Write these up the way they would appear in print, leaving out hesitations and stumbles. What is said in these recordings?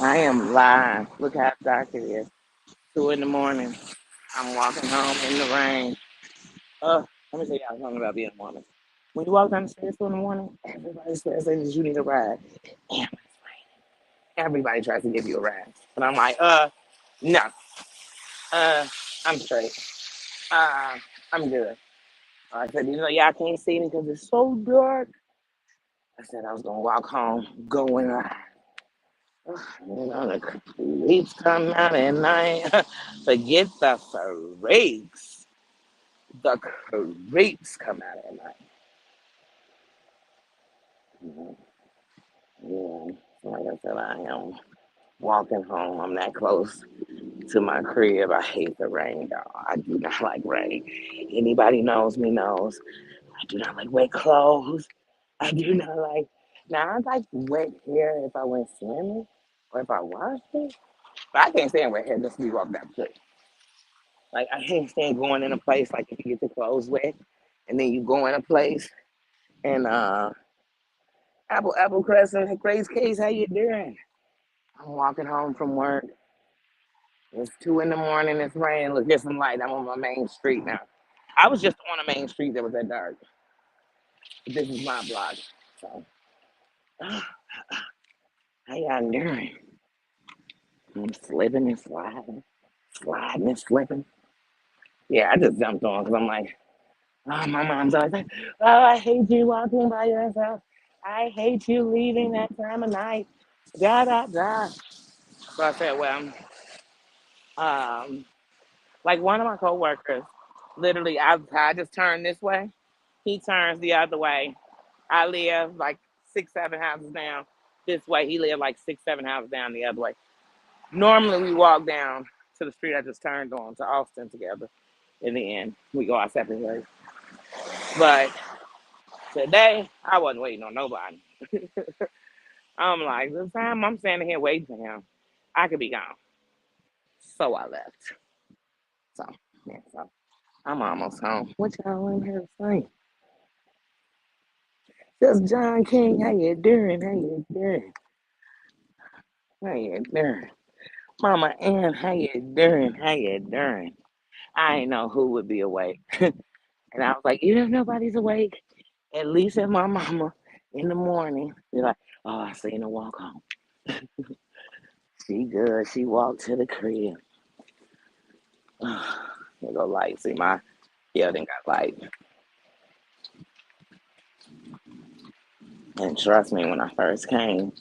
I am live. Look how dark it is. 2 in the morning. I'm walking home in the rain. Let me tell y'all something about being a woman. When you walk down the stairs 2 in the morning, everybody says that you need a ride. Damn, everybody tries to give you a ride. And I'm like, no. Uh, I'm straight. Uh, I'm good. I said, y'all can't see me because it's so dark. I said I was gonna walk home, going live. The creeps come out at night. Forget the freaks. The creeps come out at night. Yeah, like I said, I am walking home. I'm that close to my crib. I hate the rain, y'all. I do not like rain. Anybody knows me knows. I do not like wet clothes. I do not like. Now I like wet hair if I went swimming or if I washed it, but I can't stand wet hair just to be walking down the street. Like I can't stand going in a place like if you get your clothes wet and then you go in a place and Apple Crescent, Grace Case, how you doing? I'm walking home from work. It's 2 in the morning. It's raining. Look, there's some light. I'm on my main street now. I was just on a main street that was that dark. But this is my block. So, how y'all doing? I'm slipping and sliding, sliding and slipping. Yeah, I just jumped on because I'm like, oh, my mom's always like, oh, I hate you walking by yourself. I hate you leaving that time of night. Da da da. So I said, well, um, like one of my coworkers, literally, I just turned this way. He turns the other way. I live like 6, 7 houses down this way. He lived like 6, 7 houses down the other way. Normally, we walk down to the street I just turned on to Austin together. In the end, we go our separate ways. But today, I wasn't waiting on nobody. I'm like, the time I'm standing here waiting for him, I could be gone. So I left. So, yeah, so I'm almost home. What y'all in here saying? Just John King, how you doing? How you doing? How you doing? Mama Ann, how you doing? How you doing? I ain't know who would be awake. And I was like, even if nobody's awake, at least if my mama in the morning be like, oh, I seen her walk home. She good. She walked to the crib. Here go light. See my building got light. And trust me, when I first came,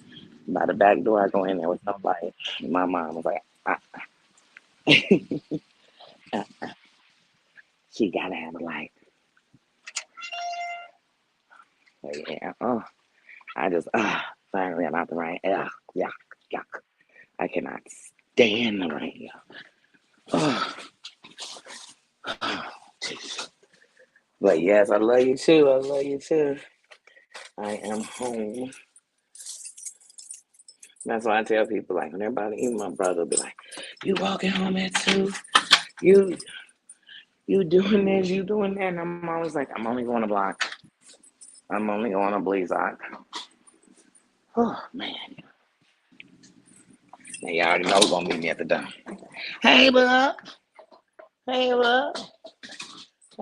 by the back door, I go in there with no light. My mom was like, uh, she gotta have a light. But yeah, I just, finally I'm out the rain. Ugh, yuck, yuck. I cannot stand the rain, y'all. But yes, I love you too. I love you too. I am home. That's why I tell people, like, when everybody, even my brother, will be like, you walking home at 2? You you doing this, you doing that. And I'm always like, I'm only going to block. I'm only going to Bleezock. Oh, man. Now, you already know who's going to meet me at the door. Hey, bub. Hey, bub.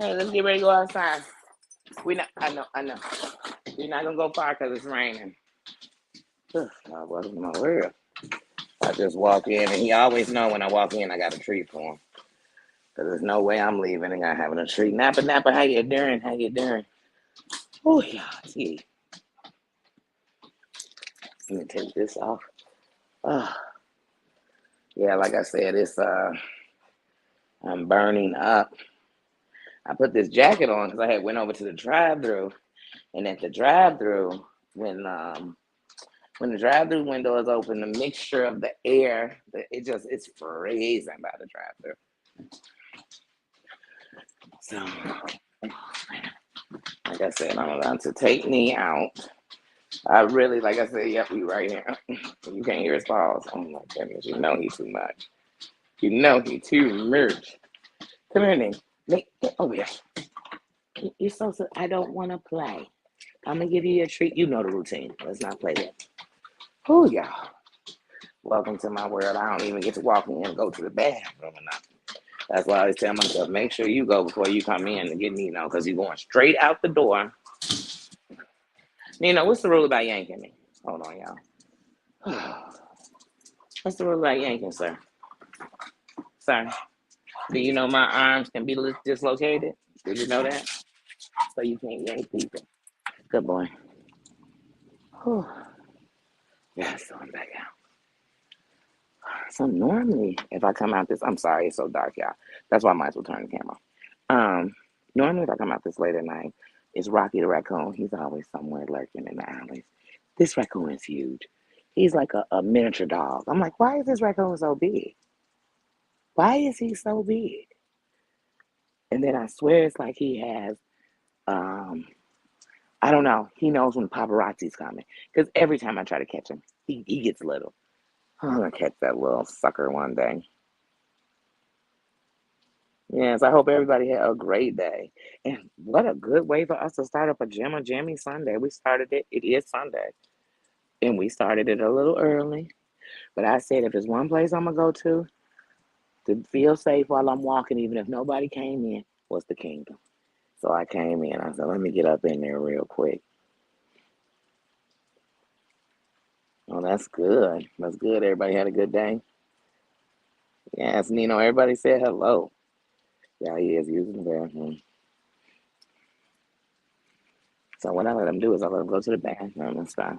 Hey, let's get ready to go outside. I know. We're not going to go far because it's raining. God, what in my world? I just walk in, and he always know when I walk in, I got a treat for him. Because there's no way I'm leaving and not having a treat. Nappa, Nappa, how you doing? How you doing? Oh, yeah. See, let me take this off. Oh, yeah, like I said, I'm burning up. I put this jacket on because I had went over to the drive-through, and at the drive-through, when the drive-through window is open, the mixture of the air, it's freezing by the drive-through. So, like I said, I'm about to take me out. I really, like I said, yep, we right here. You can't hear his pause. Oh my goodness, you know he too much. You know he too much. Come here, Nick. Nick, get over here. You're so. I don't want to play. I'm gonna give you a treat. You know the routine. Let's not play that. Oh, y'all. Welcome to my world. I don't even get to walk in and go to the bathroom or nothing. That's why I always tell myself, make sure you go before you come in and get Nino, because you're going straight out the door. Nino, what's the rule about yanking me? Hold on, y'all. What's the rule about yanking, sir? Sir, do you know my arms can be dislocated? Did you know that? So you can't yank people. Good boy. Whew. Yeah, so I'm back out. So normally, if I come out this, I'm sorry, it's so dark, y'all. That's why I might as well turn the camera on. Normally, if I come out this late at night, it's Rocky the raccoon. He's always somewhere lurking in the alleys. This raccoon is huge. He's like a miniature dog. I'm like, why is this raccoon so big? Why is he so big? And then I swear it's like he has, um, I don't know. He knows when the paparazzi's coming. Because every time I try to catch him, he gets little. I'm going to catch that little sucker one day. Yes, I hope everybody had a great day. And what a good way for us to start up a Gemma Jammy Sunday. We started it, it is Sunday. And we started it a little early. But I said if there's one place I'm going to go to feel safe while I'm walking, even if nobody came in, was the kingdom. So I came in. I said, let me get up in there real quick. Oh, that's good. That's good. Everybody had a good day. Yes, Nino, everybody said hello. Yeah, he is using the bathroom. So what I let him do is I let him go to the bathroom and stuff.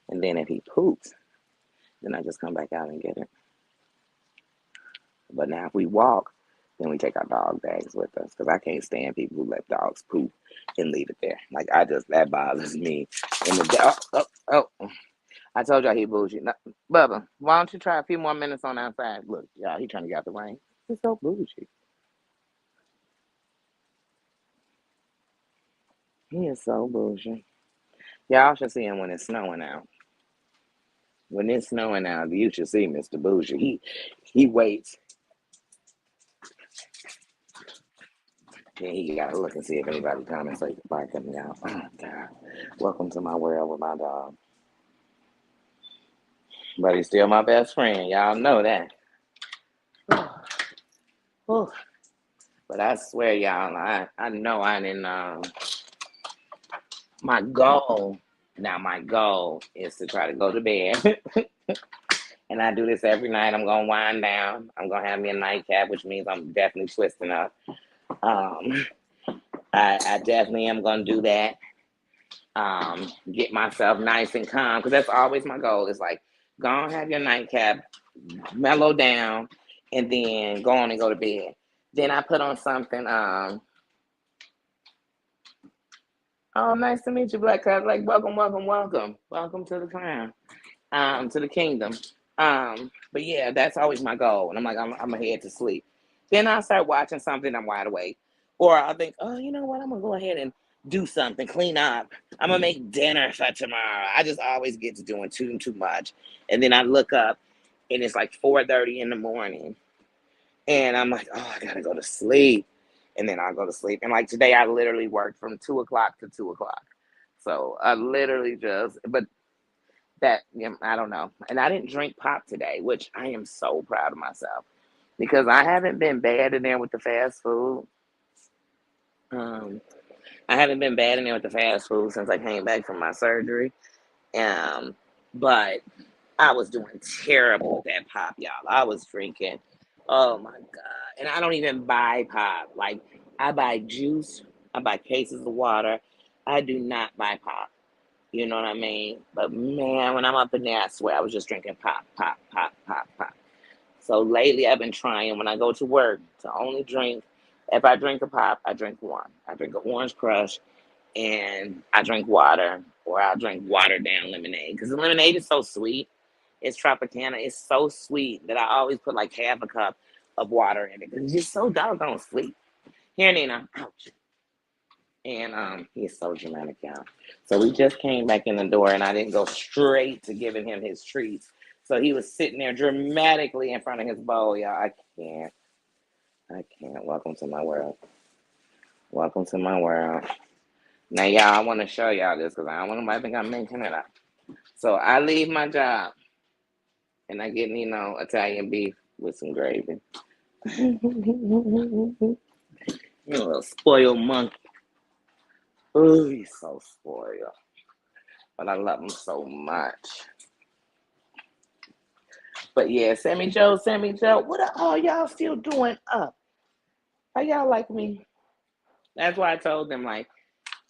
And then if he poops, then I just come back out and get it. But now if we walk, then we take our dog bags with us because I can't stand people who let dogs poop and leave it there. Like that bothers me. And the dog, I told y'all he bougie. No, Bubba, why don't you try a few more minutes on outside? Look, y'all, he trying to get out the rain. He's so bougie. He is so bougie. Y'all should see him when it's snowing out. When it's snowing out, you should see Mr. Bougie. He waits. Then he gotta look and see if anybody coming so he can bark at me out. Oh God. Welcome to my world with my dog. But he's still my best friend. Y'all know that. Whew. But I swear, y'all, I know I didn't my goal my goal is to try to go to bed. And I do this every night. I'm gonna wind down. I'm gonna have me a nightcap, which means I'm definitely twisting up. Um, I definitely am gonna do that. Get myself nice and calm because that's always my goal. It's like go and have your nightcap, mellow down, and then go on and go to bed. Then I put on something. Oh, nice to meet you, Black Card. Like, welcome, welcome, welcome, welcome to the crown, to the kingdom. But yeah, that's always my goal. And I'm like, I'm gonna head to sleep. Then I start watching something. I'm wide awake, or I think, oh, you know what? I'm gonna go ahead and do something, clean up. I'm gonna make dinner for tomorrow. I just always get to doing too much, and then I look up, and it's like 4:30 in the morning, and I'm like, oh, I gotta go to sleep. And then I'll go to sleep. And like today, I literally worked from 2 o'clock to 2 o'clock. So I literally just, but that, I don't know. And I didn't drink pop today, which I am so proud of myself because I haven't been bad in there with the fast food. Um, I haven't been bad in there with the fast food since I came back from my surgery. Um, but I was doing terrible with that pop, y'all. I was drinking. Oh my God. And I don't even buy pop. Like, I buy juice, I buy cases of water. I do not buy pop. You know what I mean? But man, when I'm up in there, I swear I was just drinking pop, pop, pop, pop, pop. So lately I've been trying when I go to work to only drink, if I drink a pop, I drink one. I drink an orange crush and I drink water or I'll drink watered down lemonade because the lemonade is so sweet. It's Tropicana. It's so sweet that I always put like half a cup of water in it because it's just so doggone sweet. Here, Nina. Ouch. And he's so dramatic, y'all. So we just came back in the door, and I didn't go straight to giving him his treats. So he was sitting there dramatically in front of his bowl, y'all. I can't. I can't. Welcome to my world. Welcome to my world. Now, y'all, I want to show y'all this because I don't want nobody to think I'm making it up. So I leave my job. and I get, Italian beef with some gravy. You little spoiled monkey. Oh, he's so spoiled. But I love him so much. But yeah, Sammy Joe, what are all y'all still doing up? Are y'all like me? That's why I told them, like,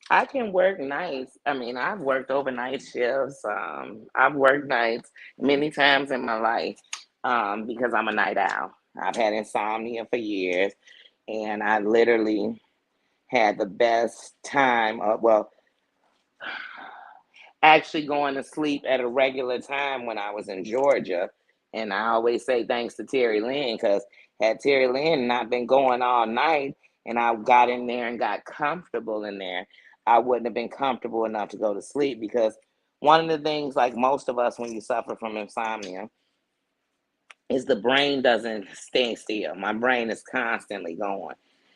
I can work nights. I mean, I've worked overnight shifts. I've worked nights many times in my life because I'm a night owl. I've had insomnia for years, and I literally had the best time. Well, actually going to sleep at a regular time when I was in Georgia. And I always say thanks to Terry Lynn because had Terry Lynn not been going all night and I got in there and got comfortable in there, I wouldn't have been comfortable enough to go to sleep because one of the things, like most of us, when you suffer from insomnia, is the brain doesn't stay still. My brain is constantly going.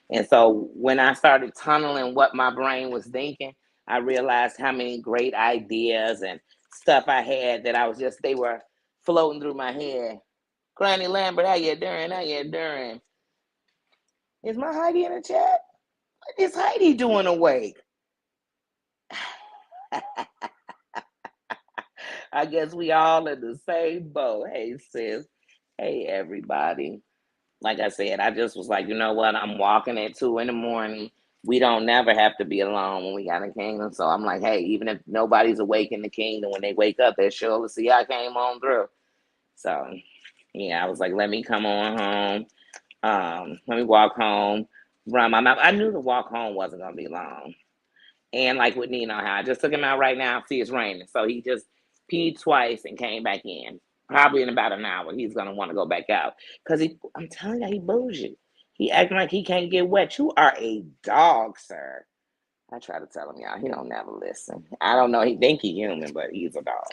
And so when I started tunneling what my brain was thinking, I realized how many great ideas and stuff I had that they were floating through my head. Granny Lambert, how you doing? How you doing? Is my Heidi in the chat? What is Heidi doing awake? I guess we all in the same boat. Hey, sis. Hey, everybody. Like I said, I just was like, you know what? I'm walking at 2 in the morning. We don't never have to be alone when we got a kingdom. So I'm like, hey, even if nobody's awake in the kingdom, when they wake up, they're sure to see I came on through. So yeah, I was like, let me come on home. Let me walk home, run my mouth. I knew the walk home wasn't gonna be long. And like with Nino, how I just took him out right now. See, it's raining, so he just peed twice and came back in. Probably in about an hour, he's gonna want to go back out because I'm telling you, he bougie. He acting like he can't get wet. You are a dog, sir. I try to tell him, y'all. He don't never listen. I don't know. He think he human, but he's a dog.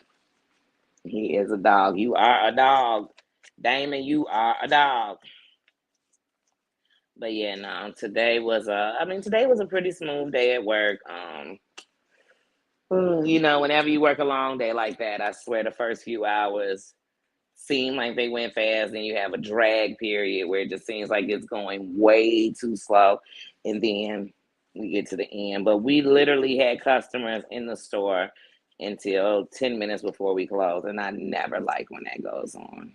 He is a dog. You are a dog, Damon. You are a dog. But yeah, no. Today was a pretty smooth day at work. Whenever you work a long day like that, I swear the first few hours seem like they went fast, and you have a drag period where it just seems like it's going way too slow, and then we get to the end. But we literally had customers in the store until 10 minutes before we close, and I never like when that goes on.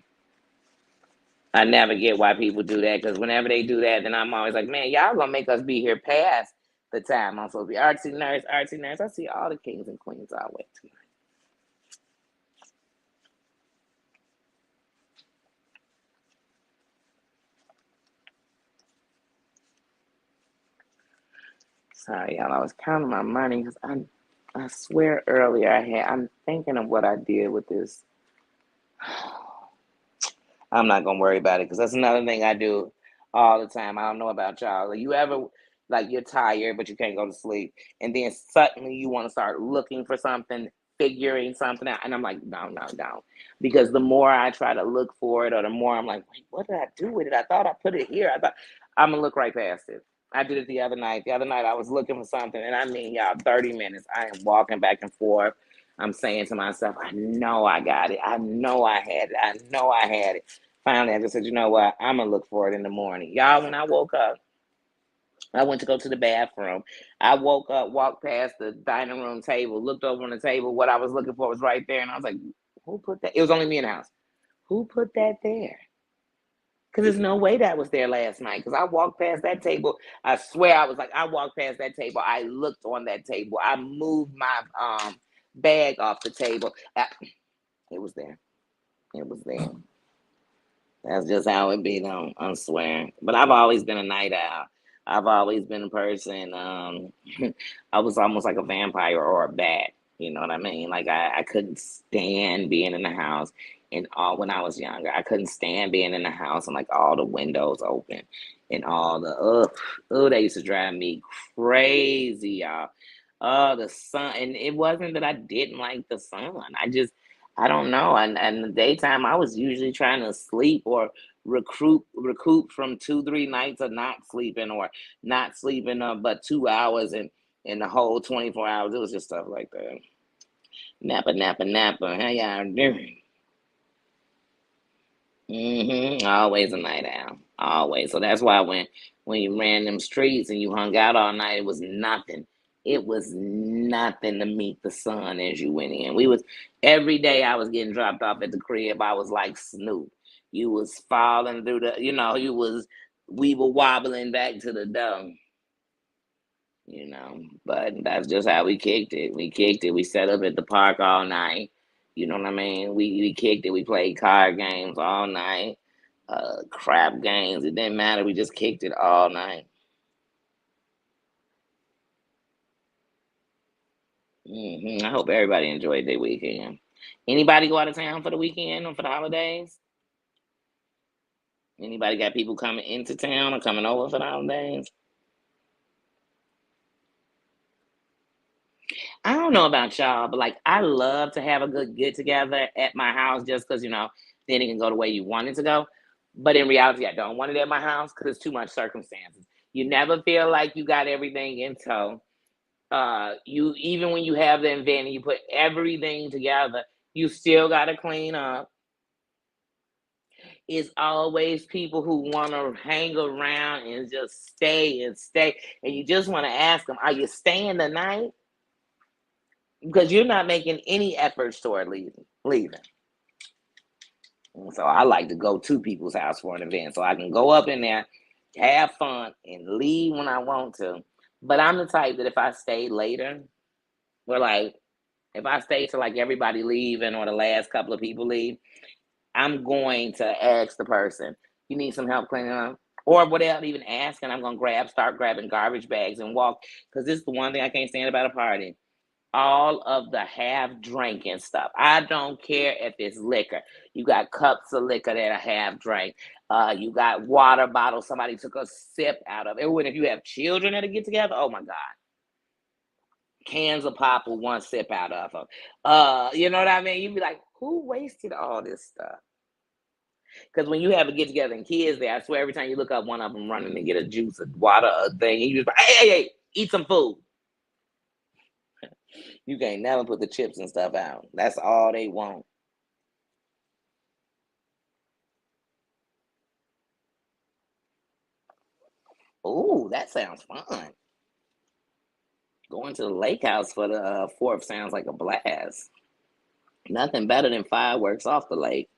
I never get why people do that because whenever they do that, then I'm always like, man, y'all gonna make us be here past the time I'm supposed to be. Artsy nurse, artsy nurse. I see all the kings and queens I went to. Sorry, y'all. I was counting my money because I swear earlier I'm thinking of what I did with this. I'm not gonna worry about it because that's another thing I do all the time. I don't know about y'all. Like you ever like you're tired but you can't go to sleep, and then suddenly you want to start looking for something, figuring something out, and I'm like, no, no, no, because the more I try to look for it, or the more I'm like, wait, what did I do with it? I thought I put it here. I thought I'm gonna look right past it. I did it the other night. The other night I was looking for something, and I mean, y'all, 30 minutes. I am walking back and forth. I'm saying to myself, I know I got it. I know I had it. I know I had it. Finally, I just said, you know what? I'm gonna look for it in the morning. Y'all, when I woke up, I went to go to the bathroom. I woke up, walked past the dining room table, looked over on the table. What I was looking for was right there, and I was like, "Who put that?" It was only me in the house. Who put that there? Because there's no way that was there last night. Because I walked past that table. I swear I was like, I walked past that table. I looked on that table. I moved my bag off the table. It was there. It was there. That's just how it be, though. I'm swearing. But I've always been a night owl. I've always been a person. I was almost like a vampire or a bat. You know what I mean? Like I couldn't stand being in the house. And all when I was younger, I couldn't stand being in the house and like all the windows open and all the they used to drive me crazy, y'all. Oh, the sun, and it wasn't that I didn't like the sun. I don't know. And the daytime, I was usually trying to sleep or recoup from 2 3 nights of not sleeping or not sleeping but 2 hours in the whole 24 hours. It was just stuff like that. Nappa, nappa, nappa. How y'all doing? Always a night owl. Always. So that's why when you ran them streets and you hung out all night, it was nothing. It was nothing to meet the sun as you went in. We was every day I was getting dropped off at the crib. I was like Snoop. You was falling through the, you was we were wobbling back to the door. But that's just how we kicked it. We kicked it. We sat up at the park all night. You know what I mean? We kicked it. We played card games all night, crap games. It didn't matter. We just kicked it all night. I hope everybody enjoyed their weekend. Anybody go out of town for the weekend or for the holidays? Anybody got people coming into town or coming over for the holidays? I don't know about y'all, but like I love to have a good get together at my house just because then it can go the way you want it to go. But in reality, I don't want it at my house because it's too much circumstances. You never feel like you got everything in tow. You even when you have the event and you put everything together, you still gotta clean up. It's always people who want to hang around and just stay and stay, and you just want to ask them, "Are you staying the night?" Because you're not making any efforts toward leaving. Leaving. And so I like to go to people's house for an event so I can go up in there, have fun, and leave when I want to. But I'm the type that if I stay later, or like if I stay till like everybody leaving or the last couple of people leave, I'm going to ask the person, "You need some help cleaning up?" Or without even asking, I'm gonna start grabbing garbage bags and walk. Because this is the one thing I can't stand about a party, all of the half drinking stuff. I don't care if it's liquor. You got cups of liquor that are half drank. You got water bottles somebody took a sip out of. Everyone, if you have children that get together, oh my God. Cans of pop with one sip out of them. You know what I mean? You'd be like, who wasted all this stuff? Because when you have a get together and kids there, I swear every time you look up, one of them running to get a juice, a water, a thing, and you just like, hey, hey, hey, eat some food. You can't never put the chips and stuff out. That's all they want. Ooh, that sounds fun. Going to the lake house for the 4th sounds like a blast. Nothing better than fireworks off the lake.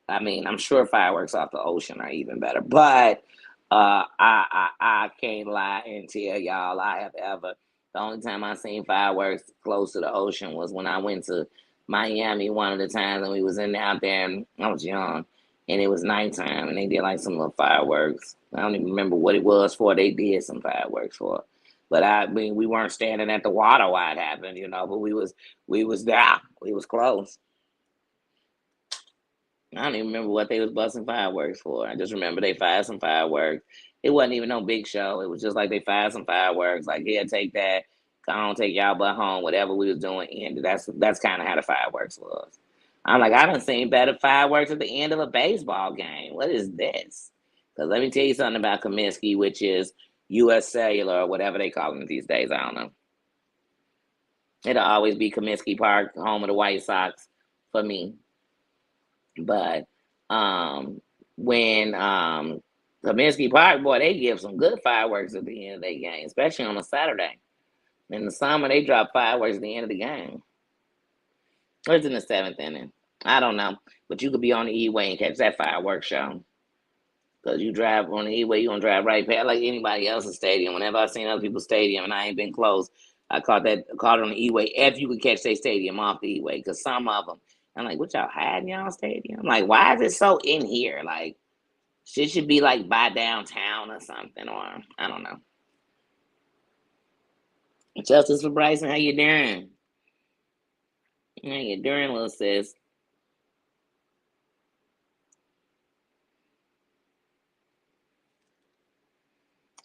I mean, I'm sure fireworks off the ocean are even better, but I can't lie and tell y'all I have ever. The only time I seen fireworks close to the ocean was when I went to Miami one of the times, and we was out there, and I was young, and it was nighttime, and they did like some little fireworks. I don't even remember what it was for. They did some fireworks for, but I mean, we weren't standing at the water while it happened, but we was there. We was close. I don't even remember what they was busting fireworks for. I just remember they fired some fireworks. It wasn't even no big show. It was just like they fired some fireworks. Like, yeah, take that. Come on, take y'all butt home. Whatever we was doing ended. That's kind of how the fireworks was. I'm like, I done seen better fireworks at the end of a baseball game. What is this? Because let me tell you something about Comiskey, which is U.S. Cellular or whatever they call them these days. I don't know. It'll always be Comiskey Park, home of the White Sox for me. But um, when Kaminsky Park, boy, they give some good fireworks at the end of their game, especially on a Saturday. In the summer, they drop fireworks at the end of the game. Or it's in the 7th inning. I don't know. But you could be on the E-way and catch that fireworks show. Because you drive on the E-way, you're going to drive right past like anybody else's stadium. Whenever I've seen other people's stadium and I ain't been close, I caught it on the E-way if you could catch their stadium off the E-way. Because some of them, I'm like, what y'all hiding y'all stadium? Like, why is it so in here? Like, shit should be like by downtown or something, or I don't know. Justice for Bryson, how you doing? How you doing, little sis?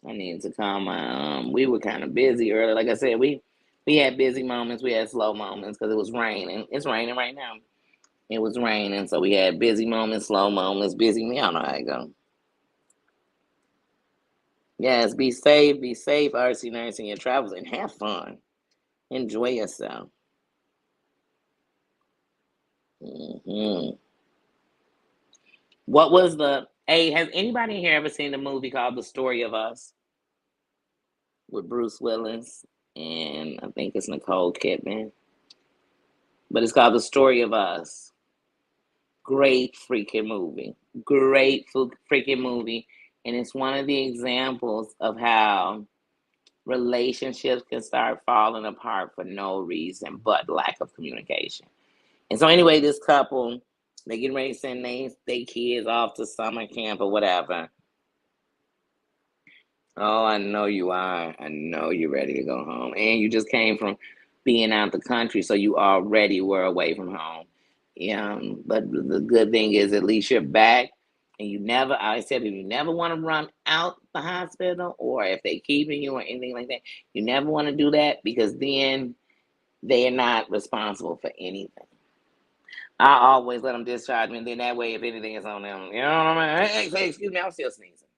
I need to calm my. We were kind of busy earlier. Like I said, we had busy moments. We had slow moments because it was raining. It's raining right now. It was raining, so we had busy moments, slow moments. Busy me, I don't know how it go. Yes, be safe, RC Nurse, in your travels, and have fun. Enjoy yourself. Hmm What was the hey, has anybody here ever seen the movie called The Story of Us with Bruce Willis and I think it's Nicole Kidman? But it's called The Story of Us. Great freaking movie. Great freaking movie. And it's one of the examples of how relationships can start falling apart for no reason but lack of communication. And so anyway, this couple, they getting ready to send they kids off to summer camp or whatever. Oh, I know you are. I know you're ready to go home. And you just came from being out the country, so you already were away from home. Yeah, but the good thing is at least you're back. And you never, I said, if you never want to run out the hospital or if they keeping you or anything like that, you never want to do that because then they are not responsible for anything. I always let them discharge me, and then that way, if anything is on them, you know what I mean? Hey, excuse me, I'm still sneezing.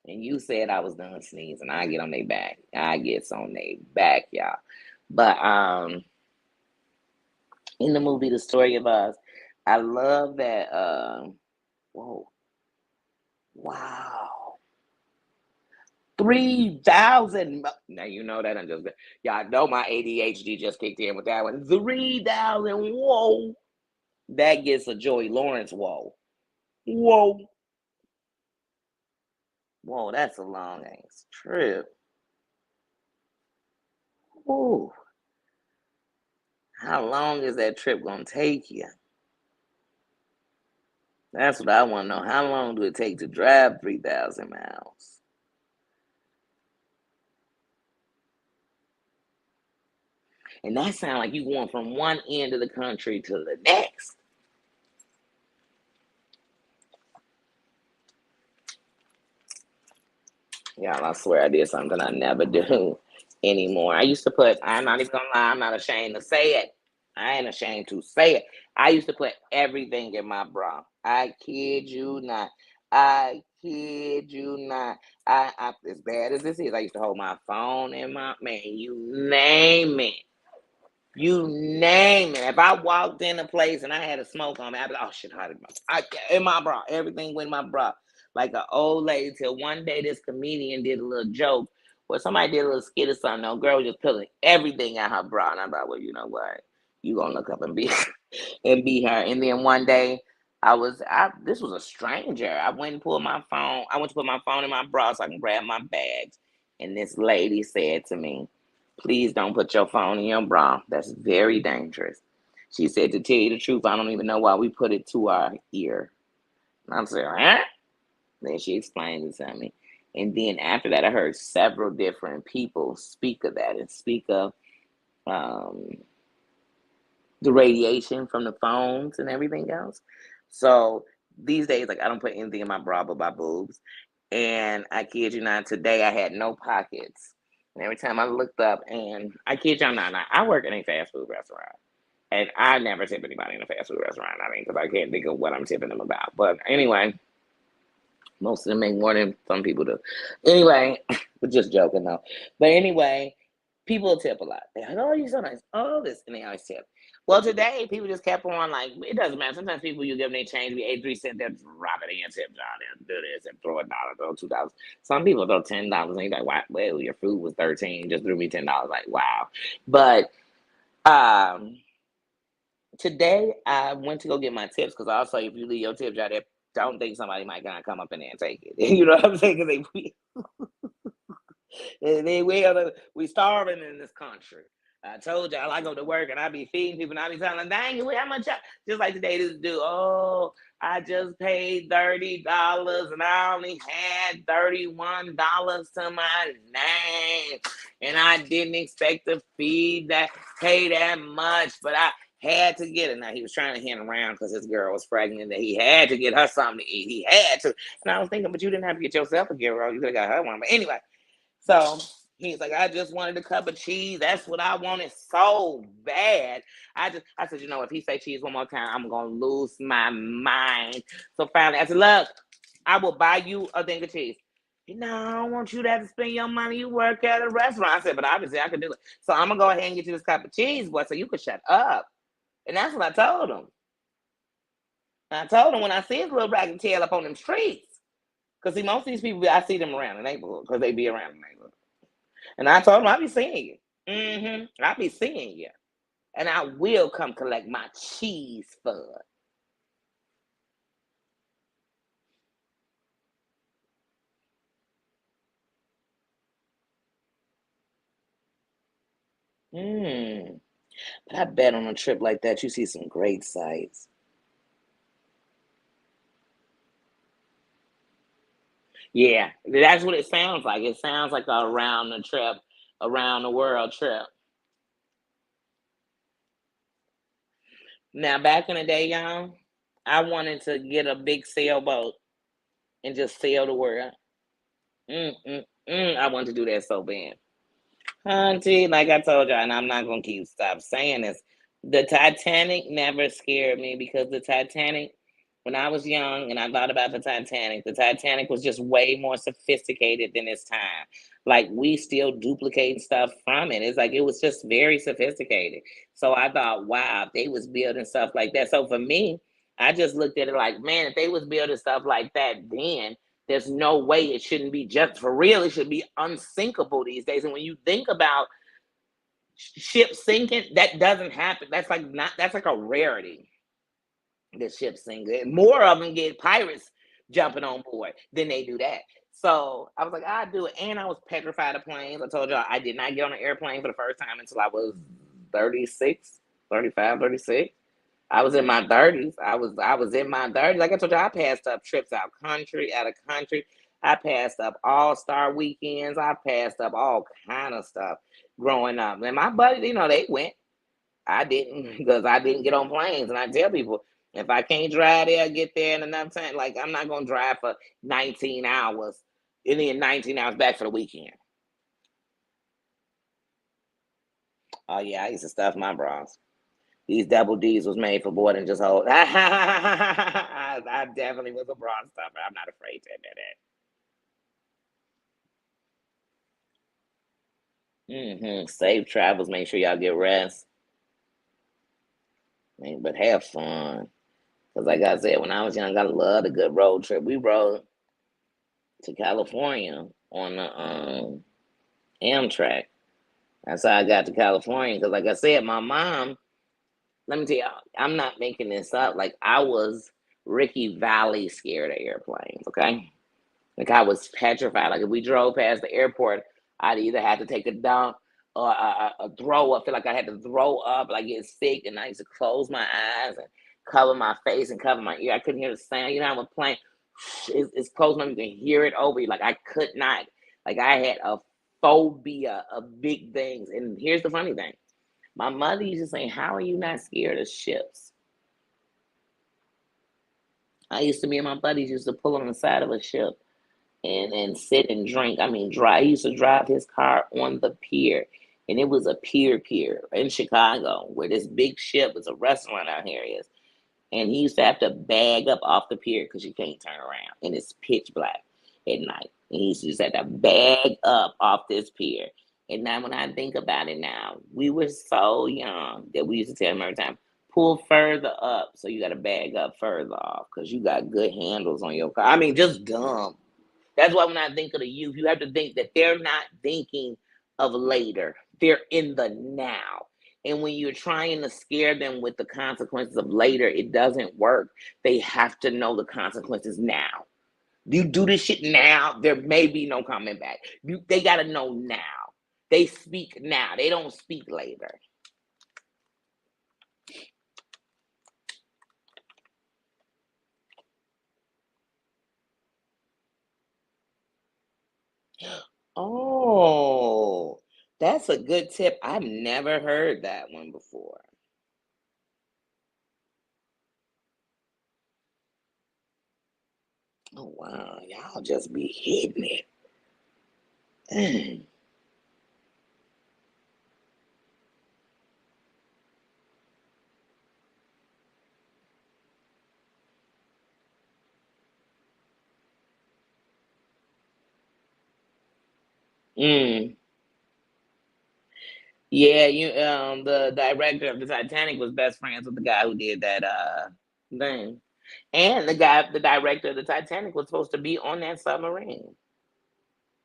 And you said I was done sneezing. I get on their back. I gets on their back, y'all. But in the movie The Story of Us, I love that whoa, wow. 3,000 now you know that I'm just y'all know my ADHD just kicked in with that one. 3,000, whoa. That gets a Joey Lawrence, whoa. Whoa. Whoa, that's a long ass trip. Ooh. How long is that trip gonna take you? That's what I want to know. How long do it take to drive 3,000 miles? And that sounds like you going from one end of the country to the next. Y'all, I swear I did something I never do anymore. I used to put, I'm not even gonna lie, I'm not ashamed to say it. I ain't ashamed to say it. I used to put everything in my bra. I kid you not. I kid you not. As bad as this is, I used to hold my phone in my man. You name it. You name it. If I walked in a place and I had a smoke on me, I'd be like, oh shit, how did in my bra. Everything went in my bra. Like an old lady till one day this comedian did a little joke where somebody did a little skit or something. No girl was just pulling everything out her bra. And I'm like, well, you know what? You gonna look up and be and be her. And then one day I this was a stranger. I went and pulled my phone. I went to put my phone in my bra so I can grab my bags. And this lady said to me, please don't put your phone in your bra. That's very dangerous. She said, to tell you the truth, I don't even know why we put it to our ear. And I'm saying, huh? Then she explained it to me. And then after that, I heard several different people speak of that and speak of um, the radiation from the phones and everything else. So these days, like I don't put anything in my bra but my boobs. And I kid you not, today I had no pockets. And every time I looked up, and I kid y'all not, I work in a fast food restaurant. And I never tip anybody in a fast food restaurant. I mean, because I can't think of what I'm tipping them about. But anyway, most of them make more than some people do. Anyway, but just joking though. But anyway, people tip a lot. They're like, oh, you're so nice. Oh, this. And they always tip. Well, today, people just kept on like, it doesn't matter. Sometimes people, you give them their change, be 83 cents, they'll drop it in, tip down there, do this, and throw $1, throw $2. Some people throw $10, and you're like, wow, well, your food was 13, just threw me $10. Like, wow. But um, today, I went to go get my tips because also, if you leave your tips out there, don't think somebody might gonna come up in there and take it. You know what I'm saying? Because they will. We starving in this country. I told y'all I go to work and I be feeding people and I be telling them, dang, how much? Just like today, this dude, oh, I just paid $30 and I only had $31 to my name. And I didn't expect to pay that much, but I had to get it. Now he was trying to hint around because his girl was pregnant that he had to get her something to eat. He had to. And I was thinking, but you didn't have to get yourself a girl. You could have got her one. But anyway, so he's like, I just wanted a cup of cheese. That's what I wanted so bad. I said, you know, if he say cheese one more time, I'm gonna lose my mind. So finally, I said, look, I will buy you a thing of cheese. No, I don't want you to have to spend your money. You work at a restaurant. I said, but obviously I could do it. So I'm gonna go ahead and get you this cup of cheese, boy, so you could shut up. And that's what I told him. I told him when I see his little ragged tail up on them streets, because see, most of these people, I see them around the neighborhood because they be around the neighborhood. And I told him, I be seeing you. I be seeing you. And I will come collect my cheese fud. Mm. But I bet on a trip like that, you see some great sights. Yeah, that's what it sounds like. It sounds like a around the trip, around the world trip. Now, back in the day, y'all, I wanted to get a big sailboat and just sail the world. I want to do that so bad. Auntie, like I told y'all, and I'm not gonna keep stop saying this. The Titanic never scared me because the Titanic, when I was young and I thought about the Titanic was just way more sophisticated than its time. Like we still duplicate stuff from it. It's like it was just very sophisticated. So I thought, wow, if they was building stuff like that. So for me, I just looked at it like, man, if they was building stuff like that then, there's no way it shouldn't be just for real. It should be unsinkable these days. And when you think about ships sinking, that doesn't happen. That's like not. That's like a rarity. The ships sinking. More of them get pirates jumping on board than they do that. So I was like, I do it, and I was petrified of planes. I told y'all I did not get on an airplane for the first time until I was 36, 35, 36. I was in my 30s. I was in my 30s. Like I told you, I passed up trips out of country. I passed up all-star weekends. I passed up all kind of stuff growing up. And my buddies, they went. I didn't because I didn't get on planes. And I tell people, if I can't drive there, get there in enough time, like I'm not gonna drive for 19 hours and then 19 hours back for the weekend. Oh yeah, I used to stuff my bras. These double D's was made for more than just hold. I definitely was a bra stuffer. I'm not afraid to admit it. Safe travels. Make sure y'all get rest. Man, but have fun. Cause like I said, when I was young, I loved a good road trip. We rode to California on the Amtrak. That's how I got to California. Cause like I said, my mom. Let me tell you, I'm not making this up. Like I was Ricky Valley scared of airplanes. Okay. Like I was petrified. Like if we drove past the airport, I'd either have to take a dump or a throw up. Feel like I had to throw up, like get sick, and I used to close my eyes and cover my face and cover my ear. I couldn't hear the sound. You know, I'm a plane. It's close enough you can hear it over you. Like I could not. Like I had a phobia of big things. And here's the funny thing: my mother used to say, "How are you not scared of ships?" I used to, me and my buddies used to pull on the side of a ship and sit and drink. I mean, drive. He used to drive his car on the pier, and it was a pier in Chicago where this big ship is a restaurant out here is, and he used to have to bag up off the pier because you can't turn around, and it's pitch black at night. And he used to just have to bag up off this pier. And now, when I think about it now, we were so young that we used to tell him every time, pull further up, so you got to bag up further off because you got good handles on your car. I mean, just dumb. That's why when I think of the youth, you have to think that they're not thinking of later. They're in the now. And when you're trying to scare them with the consequences of later, it doesn't work. They have to know the consequences now. You do this shit now, there may be no coming back. They got to know now. They speak now. They don't speak later. Oh, that's a good tip. I've never heard that one before. Oh, wow. Y'all just be hitting it. Dang. Mm. Yeah, the director of the Titanic was best friends with the guy who did that thing. And the director of the Titanic, was supposed to be on that submarine.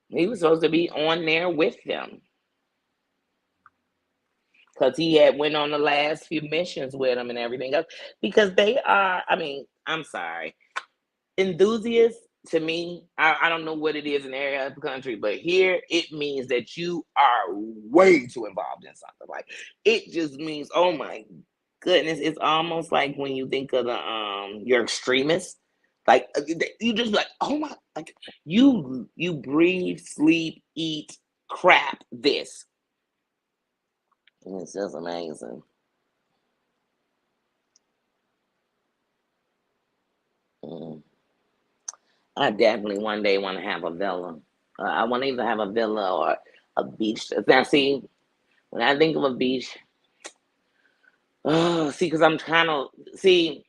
He was supposed to be on there with them because he had went on the last few missions with them and everything else. Because they are, I mean, I'm sorry, enthusiasts to me, I don't know what it is in the area of the country, but here it means that you are way too involved in something. Like it just means, oh my goodness, it's almost like when you think of the your extremists, like you just like, oh my, like you breathe, sleep, eat, crap this. And it's just amazing. Mm. I definitely one day want to have a villa. I want to either have a villa or a beach. Now, see, when I think of a beach, oh, see, because I'm trying to see.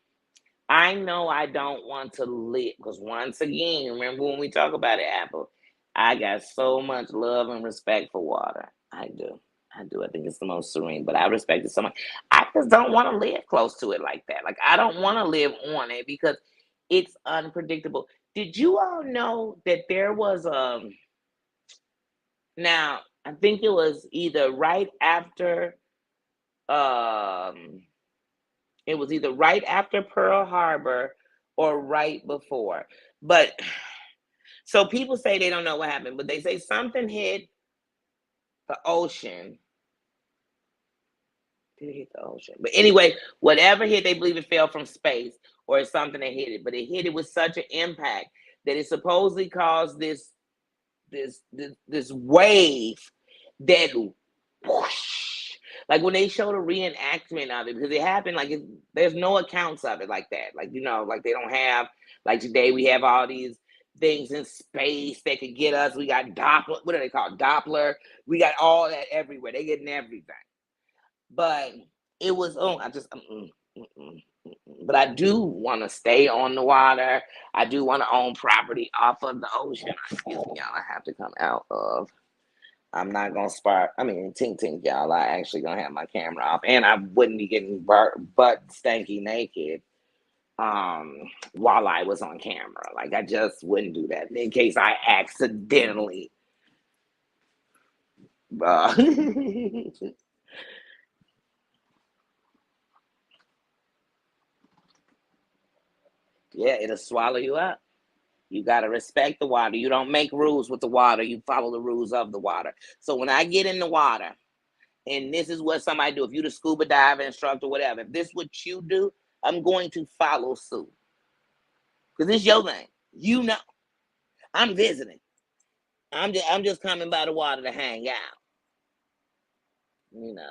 I know I don't want to live because once again, remember when we talk about it, Apple, I got so much love and respect for water. I do. I do. I think it's the most serene, but I respect it so much. I just don't want to live close to it like that. Like I don't want to live on it because it's unpredictable. Did you all know that there was now I think it was either right after um it was either right after Pearl Harbor or right before. But so people say they don't know what happened, but they say something hit the ocean. Did it hit the ocean? But anyway, whatever hit, they believe it fell from space or it's something that hit it. But it hit it with such an impact that it supposedly caused this wave that whoosh, like when they showed a reenactment of it because it happened like there's no accounts of it like that, like like they don't have, like today we have all these things in space that could get us. We got Doppler, what are they called, Doppler, we got all that everywhere, they getting everything. But it was, oh, I just mm-mm. But I do want to stay on the water. I do want to own property off of the ocean. Excuse me, y'all. I have to come out of. I'm not gonna spark. I mean, tink tink, y'all. I actually gonna have my camera off, and I wouldn't be getting butt stanky naked while I was on camera. Like I just wouldn't do that in case I accidentally. Uh, yeah, it'll swallow you up. You got to respect the water. You don't make rules with the water. You follow the rules of the water. So when I get in the water, and this is what somebody do, if you the scuba diver instructor, whatever, if this is what you do, I'm going to follow suit. Because it's your thing. I'm visiting. I'm just coming by the water to hang out.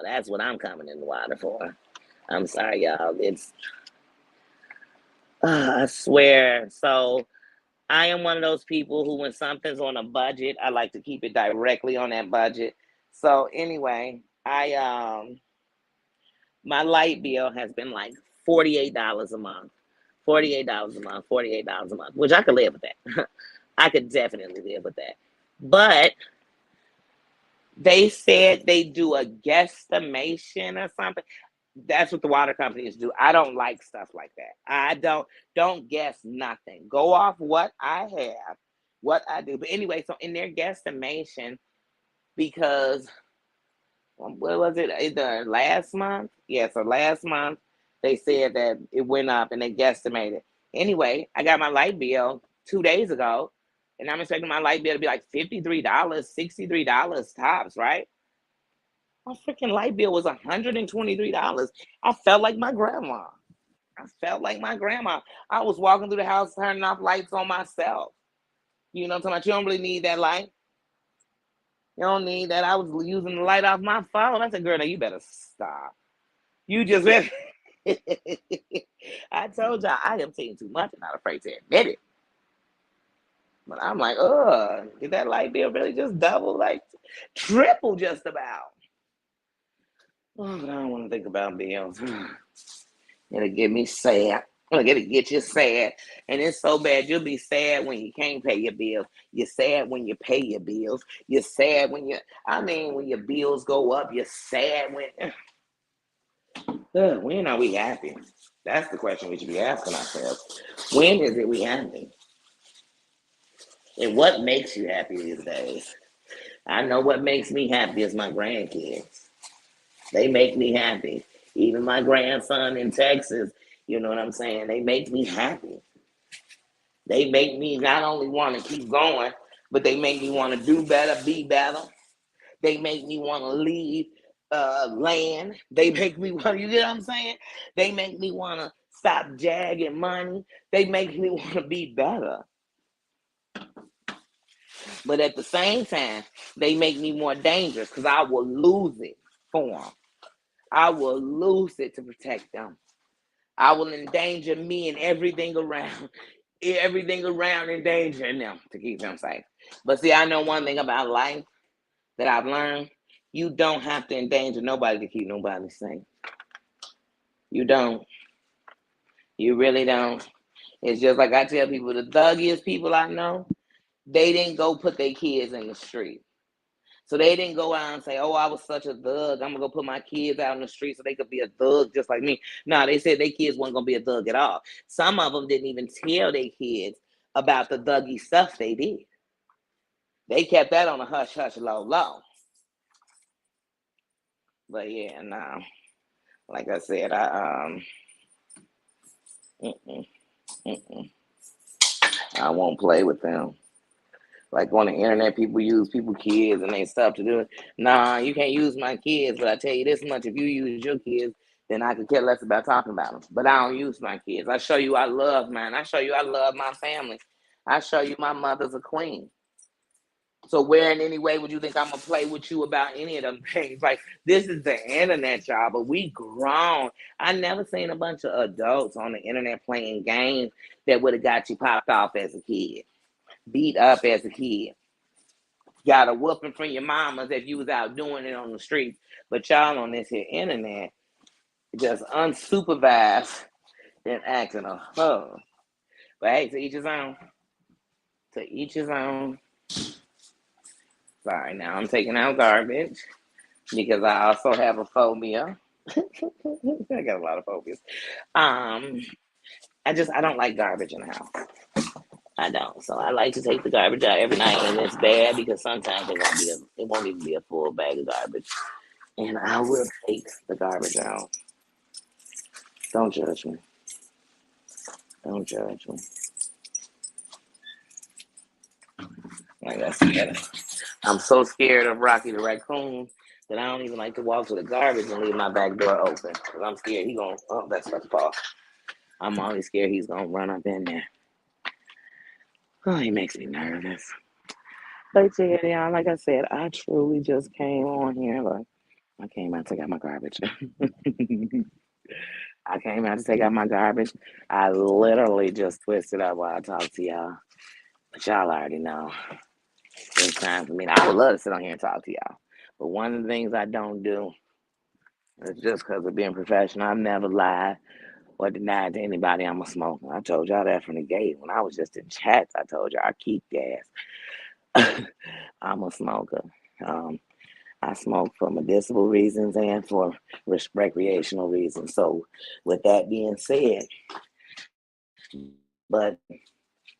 That's what I'm coming in the water for. I'm sorry, y'all. It's I swear. So I am one of those people who, when something's on a budget, I like to keep it directly on that budget. So anyway, I my light bill has been like $48 a month. $48 a month, $48 a month, which I could live with that. I could definitely live with that. But they said they do a guesstimation or something. That's what the water companies do. I don't like stuff like that. I don't guess nothing. Go off what I have, what I do. But anyway, so in their guesstimation, because what was it? Either last month? Yeah, so last month they said that it went up and they guesstimated. Anyway, I got my light bill 2 days ago, and I'm expecting my light bill to be like $53, $63 tops, right? My freaking light bill was $123. I felt like my grandma. I felt like my grandma. I was walking through the house turning off lights on myself. You know what I'm talking about? You don't really need that light. You don't need that. I was using the light off my phone. I said, girl, now you better stop. You just I told y'all I am seeing too much and not afraid to admit it. But I'm like, did that light bill really just double, like triple just about? Oh, but I don't want to think about bills. It'll get me sad. It'll get you sad. And it's so bad. You'll be sad when you can't pay your bills. You're sad when you pay your bills. You're sad when your bills go up. You're sad when are we happy? That's the question we should be asking ourselves. When is it we happy? And what makes you happy these days? I know what makes me happy is my grandkids. They make me happy. Even my grandson in Texas, you know what I'm saying? They make me happy. They make me not only want to keep going, but they make me want to do better, be better. They make me want to leave land. They make me want, you get what I'm saying? They make me want to stop jagging money. They make me want to be better. But at the same time, they make me more dangerous because I will lose it for them. I will lose it to protect them. I will endanger me and everything around endangering them to keep them safe. But see, I know one thing about life that I've learned. You don't have to endanger nobody to keep nobody safe. You don't. You really don't. It's just like I tell people, the thuggiest people I know, they didn't go put their kids in the street. So they didn't go out and say, "Oh, I was such a thug. I'm gonna go put my kids out in the street so they could be a thug just like me." No, they said their kids weren't gonna be a thug at all. Some of them didn't even tell their kids about the thuggy stuff they did. They kept that on a hush hush low low. But yeah, no. Like I said, mm-mm, mm-mm. I won't play with them. Like on the internet, people use people kids and they stuff to do it. Nah, you can't use my kids, but I tell you this much: if you use your kids, then I could care less about talking about them. But I don't use my kids. I show you I love mine. I show you I love my family. I show you my mother's a queen. So where in any way would you think I'm gonna play with you about any of them things? Like this is the internet, y'all, but we grown. I never seen a bunch of adults on the internet playing games that would have got you popped off as a kid, beat up as a kid, got a whooping from your mamas if you was out doing it on the streets. But y'all on this here internet just unsupervised and acting a hoe. But hey, to each his own. To each his own. Sorry, now I'm taking out garbage because I also have a phobia. I got a lot of phobias. Um, I don't like garbage in the house. I don't. So I like to take the garbage out every night, and it's bad because sometimes it won't even be a full bag of garbage, and I will take the garbage out. Don't judge me. Don't judge me. Like I said, I'm so scared of Rocky the raccoon that I don't even like to walk to the garbage and leave my back door open because I'm scared he gonna. Oh, that's about to fall. I'm always scared he's gonna run up in there. Oh, he makes me nervous. But yeah, like I said, I truly just came on here. Like I came out to take out my garbage. I came out to take out my garbage. I literally just twisted up while I talk to y'all. But y'all already know it's time for me. I would love to sit on here and talk to y'all. But one of the things I don't do is just because of being professional. I've never lied or denied to anybody I'm a smoker. I told y'all that from the gate. When I was just in chats, I told y'all I keep gas. I'm a smoker. Um, I smoke for medicinal reasons and for recreational reasons. So, with that being said, but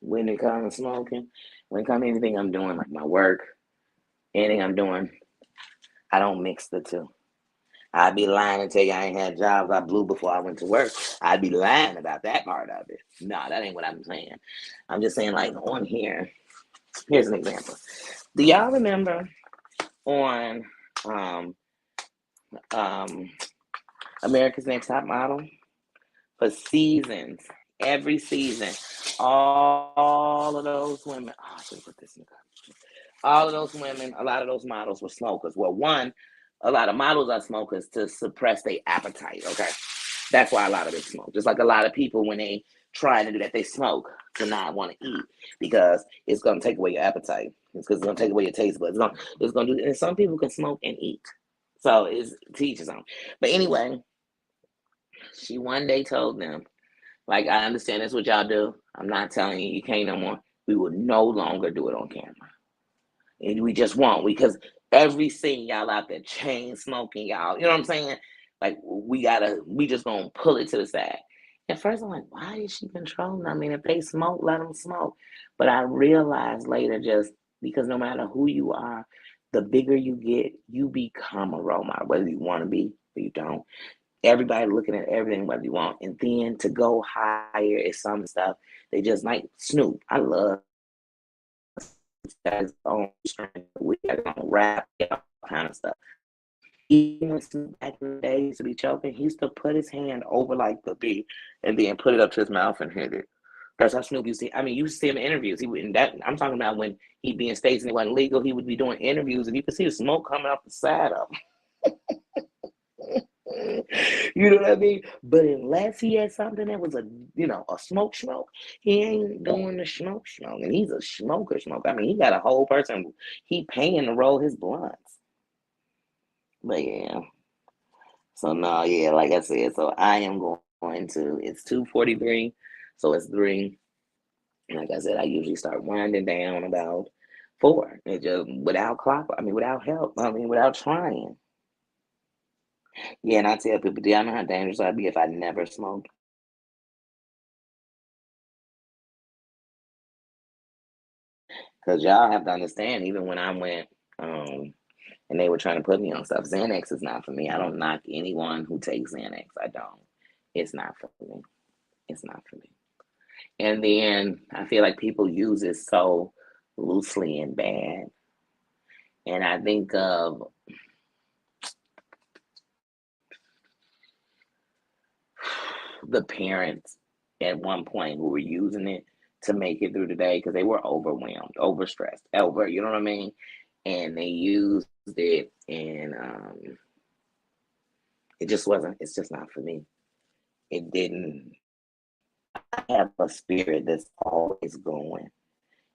when it comes to smoking, when it comes to anything I'm doing, like my work, anything I'm doing, I don't mix the two. I'd be lying and tell you I ain't had jobs I blew before I went to work. I'd be lying about that part of it. No, that ain't what I'm saying. I'm just saying, like on here, here's an example. Do y'all remember on um, um, America's Next Top Model? For seasons, every season, all of those women. Oh, I should put this in the garbage. All of those women, a lot of those models were smokers. Well, one, a lot of models are smokers to suppress their appetite. Okay, that's why a lot of them smoke. Just like a lot of people when they try to do that, they smoke to not want to eat because it's gonna take away your appetite. It's because it's gonna take away your taste buds. It's gonna do. And some people can smoke and eat. So it's to each his own. But anyway, she one day told them, like, I understand that's what y'all do. I'm not telling you you can't no more. We will no longer do it on camera. And we just won't because every scene y'all out there chain smoking, y'all. You know what I'm saying? Like we just gonna pull it to the side. At first, I'm like, why is she controlling? I mean, if they smoke, let them smoke. But I realized later, just because no matter who you are, the bigger you get, you become a role model, whether you want to be or you don't. Everybody looking at everything whether you want. And then to go higher is some stuff. They just like Snoop. I love that his own strength. We got his own rap, all kind of stuff. Even Snoop back in the day used to be choking, he used to put his hand over like the beat and then put it up to his mouth and hit it. That's how Snoop used to. I mean, you see him in interviews. He would that. I'm talking about when he'd be in states and it wasn't legal. He would be doing interviews, and you could see the smoke coming off the side of him. You know what I mean? But unless he had something that was a smoke, he ain't doing the smoke. And he's a smoker. I mean, he got a whole person he paying to roll his blunts. But yeah. So no, yeah, like I said, so I am going to it's 2:43, so it's three. And like I said, I usually start winding down about four. It just without clock, I mean without help. I mean without trying. Yeah, and I tell people, do y'all know how dangerous I'd be if I never smoked? Because y'all have to understand, even when I went, and they were trying to put me on stuff, Xanax is not for me. I don't knock anyone who takes Xanax. I don't. It's not for me. It's not for me. And then I feel like people use it so loosely and bad. And I think of the parents at one point who were using it to make it through the day because they were overwhelmed, overstressed, you know what I mean? And they used it, and it just wasn't, it's just not for me. It didn't have a spirit that's always going.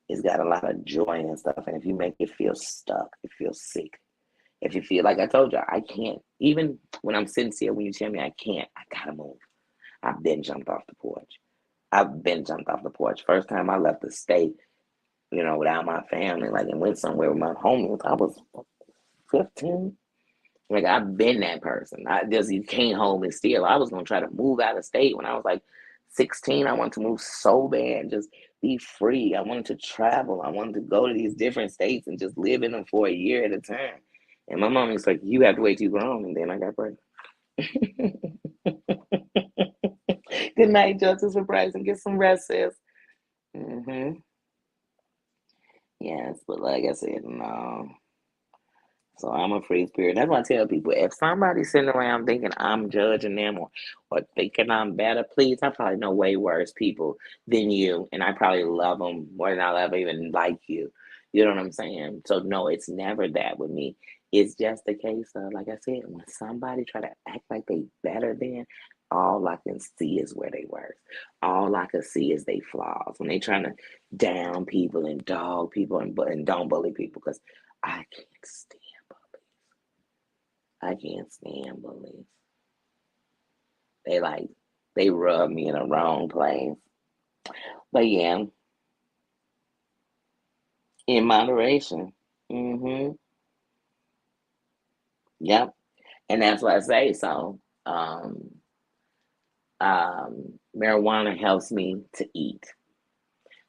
It's got a lot of joy and stuff. And if you make it feel stuck, it feels sick. If you feel like I told you, I can't, even when I'm sincere, when you tell me I can't, I gotta move. I've been jumped off the porch. I've been jumped off the porch. First time I left the state, without my family, like, and went somewhere with my homies, I was 15. Like, I've been that person. I just, you can't hold me still. I was gonna try to move out of state when I was like 16. I wanted to move so bad, just be free. I wanted to travel. I wanted to go to these different states and just live in them for a year at a time. And my mom was like, "You have to wait till you're grown." And then I got pregnant. Good night, Justice Surprise, and get some rest, sis. Yes, but like I said, no. So I'm a free spirit. That's why I tell people, if somebody's sitting around thinking I'm judging them, or thinking I'm better, please, I probably know way worse people than you. And I probably love them more than I'll ever even like you. You know what I'm saying? So no, it's never that with me. It's just a case of, like I said, when somebody try to act like they better than, all I can see is where they work. All I can see is they flaws. When they trying to down people and dog people and don't bully people, because I can't stand I can't stand bullies. They like they rub me in the wrong place. But yeah, in moderation. Mm-hmm. Yep. And that's what I say. So marijuana helps me to eat.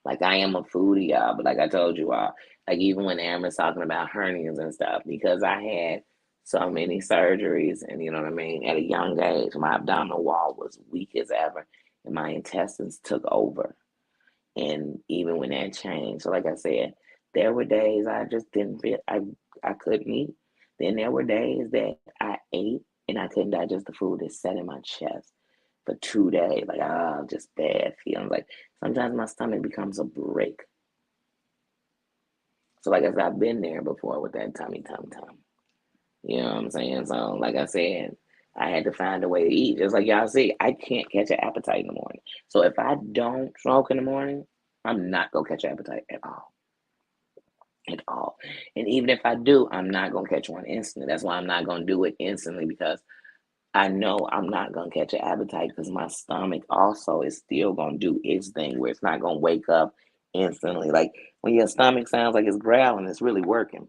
Like, I am a foodie, y'all, but like I told you all, like, even when Aaron was talking about hernias and stuff, because I had so many surgeries, and you know what I mean, at a young age, my abdominal wall was weak as ever, and my intestines took over. And even when that changed, so like I said, there were days I just didn't feel I couldn't eat. Then there were days that I ate and I couldn't digest the food that sat in my chest for 2 days. Like, just bad feelings. Like, sometimes my stomach becomes a brick. So like I said, I've been there before with that tummy tum. You know what I'm saying? So like I said, I had to find a way to eat. Just like y'all see, I can't catch an appetite in the morning. So if I don't smoke in the morning, I'm not gonna catch an appetite at all. At all. And even if I do, I'm not gonna catch one instantly. That's why I'm not gonna do it instantly, because I know I'm not gonna catch an appetite, because my stomach also is still gonna do its thing where it's not gonna wake up instantly. Like, when your stomach sounds like it's growling, it's really working.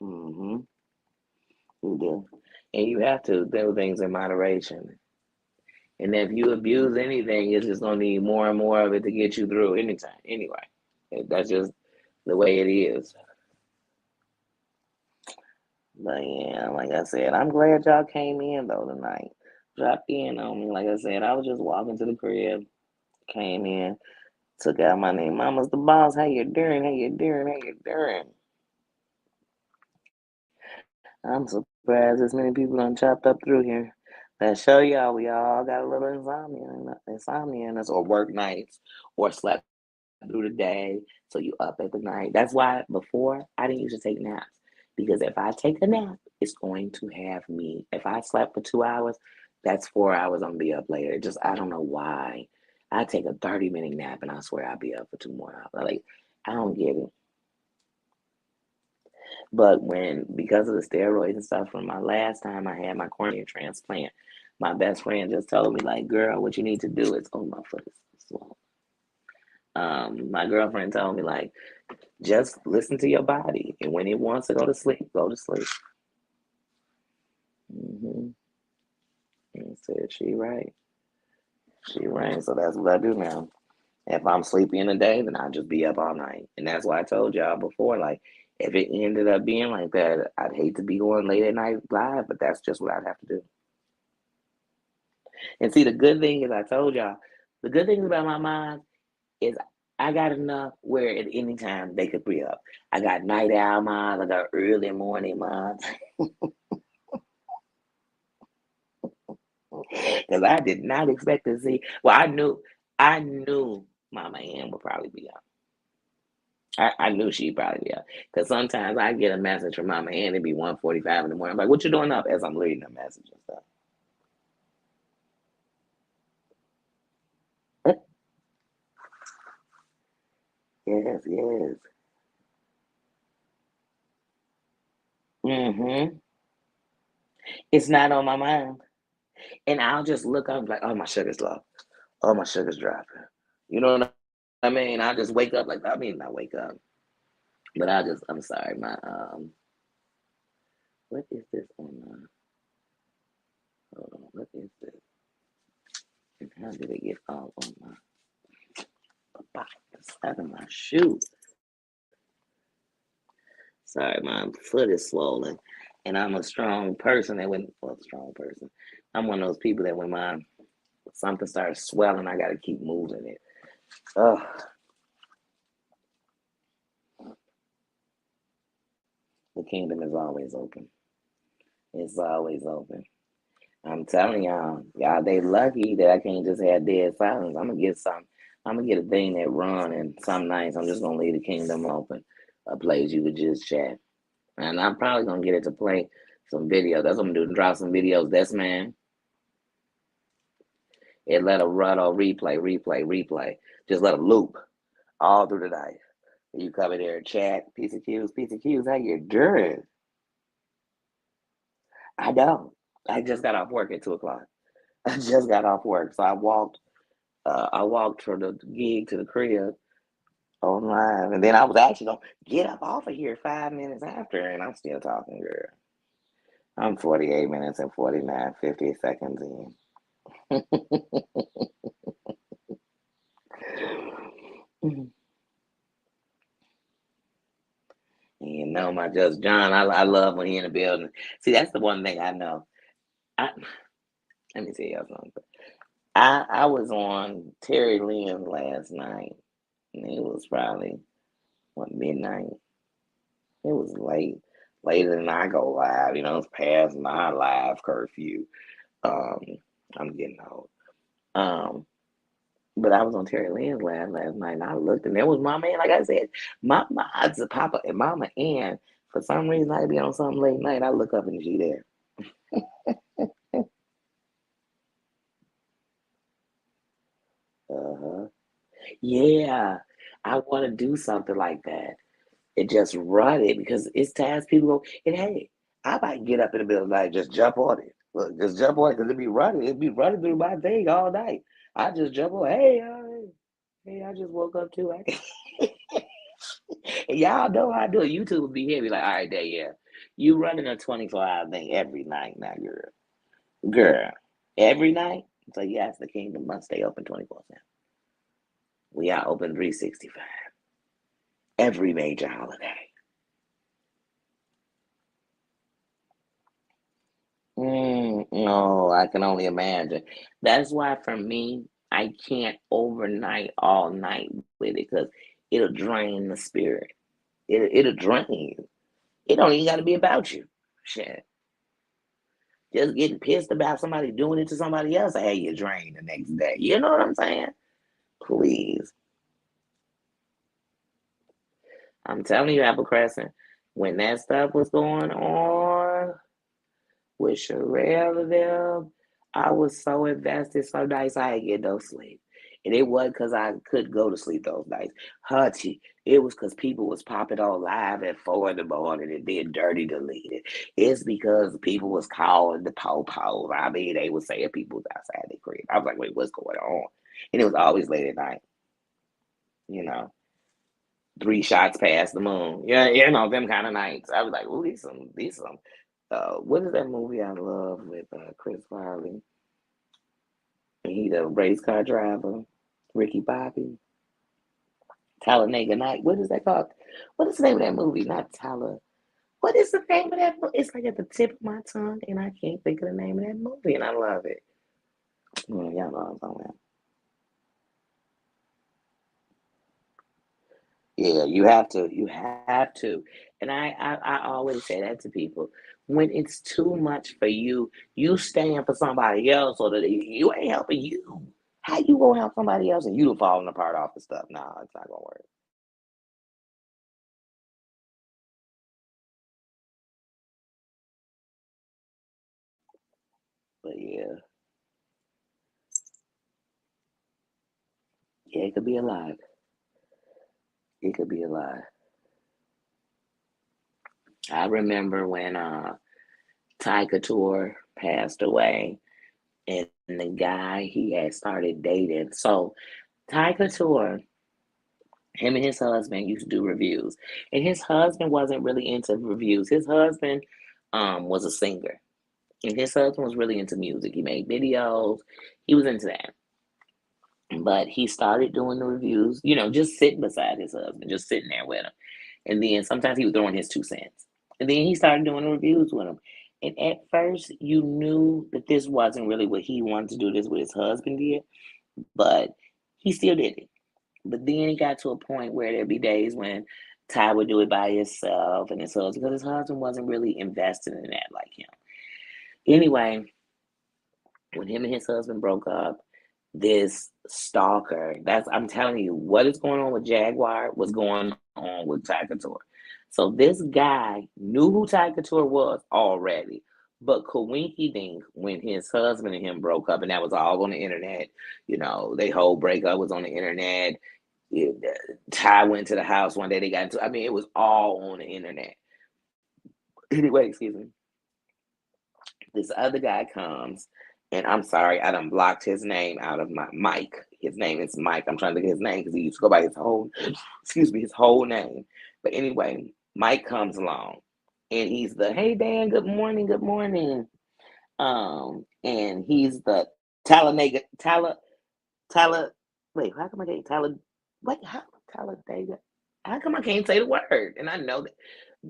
Mm-hmm. You do. And you have to do things in moderation. And if you abuse anything, it's just gonna need more and more of it to get you through anytime. Anyway, that's just the way it is. But yeah, like I said, I'm glad y'all came in though tonight. Dropped in on me. Like I said, I was just walking to the crib, came in, took out my name. Mama's the boss. How you doing? How you doing? How you doing? I'm surprised as many people done chopped up through here. That show y'all we all got a little insomnia in us, or work nights, or slept through the day, so you up at the night. That's why before I didn't used to take naps, because if I take a nap, it's going to have me. If I slept for 2 hours, that's 4 hours. I'm gonna be up later. Just I don't know why. I take a 30-minute nap and I swear I'll be up for 2 more hours. Like I don't get it. But when because of the steroids and stuff from my last time I had my cornea transplant, my best friend just told me like, girl, what you need to do is oh my foot is swollen. My girlfriend told me like just listen to your body, and when it wants to go to sleep, go to sleep. Hmm. And said she right, she right. So that's what I do now. If I'm sleepy in the day, then I'll just be up all night, and that's why I told y'all before. Like, if it ended up being like that, I'd hate to be going late at night live, but that's just what I'd have to do. And see, the good thing is, I told y'all, the good thing about my mind is I got enough where at any time they could be up. I got night owl minds, I got early morning minds. Because I did not expect to see. Well, I knew Mama Ann would probably be up. I knew she'd probably be up. Because sometimes I get a message from Mama Ann, it'd be 1:45 in the morning. I'm like, what you doing up? As I'm reading the message and stuff. Yes, yes. Mm-hmm. It's not on my mind. And I'll just look up like, oh, my sugar's low. Oh, my sugar's dropping. You know what I mean? I just wake up like, I mean, not wake up, but I'm sorry, what is this on my, hold on, what is this? And how did it get all on my, the side of my shoe? Sorry, my foot is swollen. And I'm a strong person that when, well, strong person. I'm one of those people that when my something starts swelling, I got to keep moving it. Oh, the kingdom is always open. It's always open. I'm telling y'all, they lucky that I can't just have dead silence. I'm gonna get some. I'm gonna get a thing that run, and some nights I'm just gonna leave the kingdom open, a place you could just chat, and I'm probably gonna get it to play some videos. That's what I'm gonna do. Drop some videos. That's man. It let them run or replay. Just let them loop all through the night. You come in there and chat. Piece of cues. How you doing? I don't. I just got off work at 2 o'clock. I just got off work, so I walked from the gig to the crib online, and then I was actually gonna get up off of here 5 minutes after, and I'm still talking, girl. I'm 48 minutes and 49, 50 seconds in. You know, my just John, I love when he in the building. See, that's the one thing I know. I, let me tell y'all something. I was on Terry Lynn last night, and it was probably what midnight. It was late, later than I go live. You know, it's past my live curfew. Um, I'm getting old. Um, but I was on Terry Lynn's last night, and I looked, and there was Mama Ann. Like I said, my odds of Papa and Mama Ann. For some reason, I be on something late night. I look up and she there. Uh-huh. Yeah, I want to do something like that. It just run it because it's times people go, and hey, I might get up in the middle of the night, just jump on it. Look, just jump on it because it be running through my thing all night. I just jump on, hey, I just woke up too. And y'all know how I do it. YouTube would be heavy, like, all right, there, yeah. You running a 24-hour thing every night now, girl. Every night. So yes, the kingdom must stay open 24/7. We are open 365. Every major holiday. No, I can only imagine. That's why for me, I can't overnight all night with it because it'll drain the spirit. It'll drain you. It don't even got to be about you. Shit. Just getting pissed about somebody doing it to somebody else, hey, you drain the next day. You know what I'm saying? Please. I'm telling you, Apple Crescent, when that stuff was going on with Sherelle and them, I was so invested some nights I ain't get no sleep. And it wasn't because I couldn't go to sleep those nights. Hutchie, it was because people was popping on live at 4 in the morning and then dirty deleted. It's because people was calling the po-pos. I mean, they was saying people was outside their crib. I was like, wait, what's going on? And it was always late at night, you know. 3 shots past the moon. Yeah, them kind of nights. I was like, ooh, these some. What is that movie I love with Chris Farley? And he the race car driver, Ricky Bobby, Talladega Night. What is that called? What is the name of that movie? Not Talladega. What is the name of that? It's like at the tip of my tongue, and I can't think of the name of that movie, and I love it. Y'all know what I'm talking about. Yeah, you have to. You have to. And I always say that to people. When it's too much for you, you stand for somebody else, or that you ain't helping you. How you gonna help somebody else and you falling apart off the stuff? No, it's not gonna work. But yeah, yeah, it could be a lie. It could be a lie. I remember when Ty Couture passed away, and the guy he had started dating. So Ty Couture, him and his husband used to do reviews, and his husband wasn't really into reviews. His husband was a singer, and his husband was really into music. He made videos. He was into that. But he started doing the reviews, just sitting beside his husband, just sitting there with him. And then sometimes he was throwing his 2 cents. And then he started doing the reviews with him. And at first, you knew that this wasn't really what he wanted to do. This what his husband did, but he still did it. But then it got to a point where there'd be days when Ty would do it by himself and his husband, because his husband wasn't really invested in that like him. Anyway, when him and his husband broke up, this stalker, that's I'm telling you, what is going on with Jaguar was going on with Ty Couture. So this guy knew who Ty Couture was already, but Kawinky Dink, when his husband and him broke up, and that was all on the internet, their whole breakup was on the internet. Ty went to the house one day, they got into, I mean, it was all on the internet. Anyway, excuse me. This other guy comes, and I'm sorry, I done blocked his name out of my Mike. His name is Mike. I'm trying to get his name because he used to go by his whole, excuse me, his whole name. But anyway, Mike comes along, and he's the hey Dan, good morning, good morning. And he's the Talladega, Tala. Wait, how come I can't Tala? What? How Talladega? How come I can't say the word? And I know that,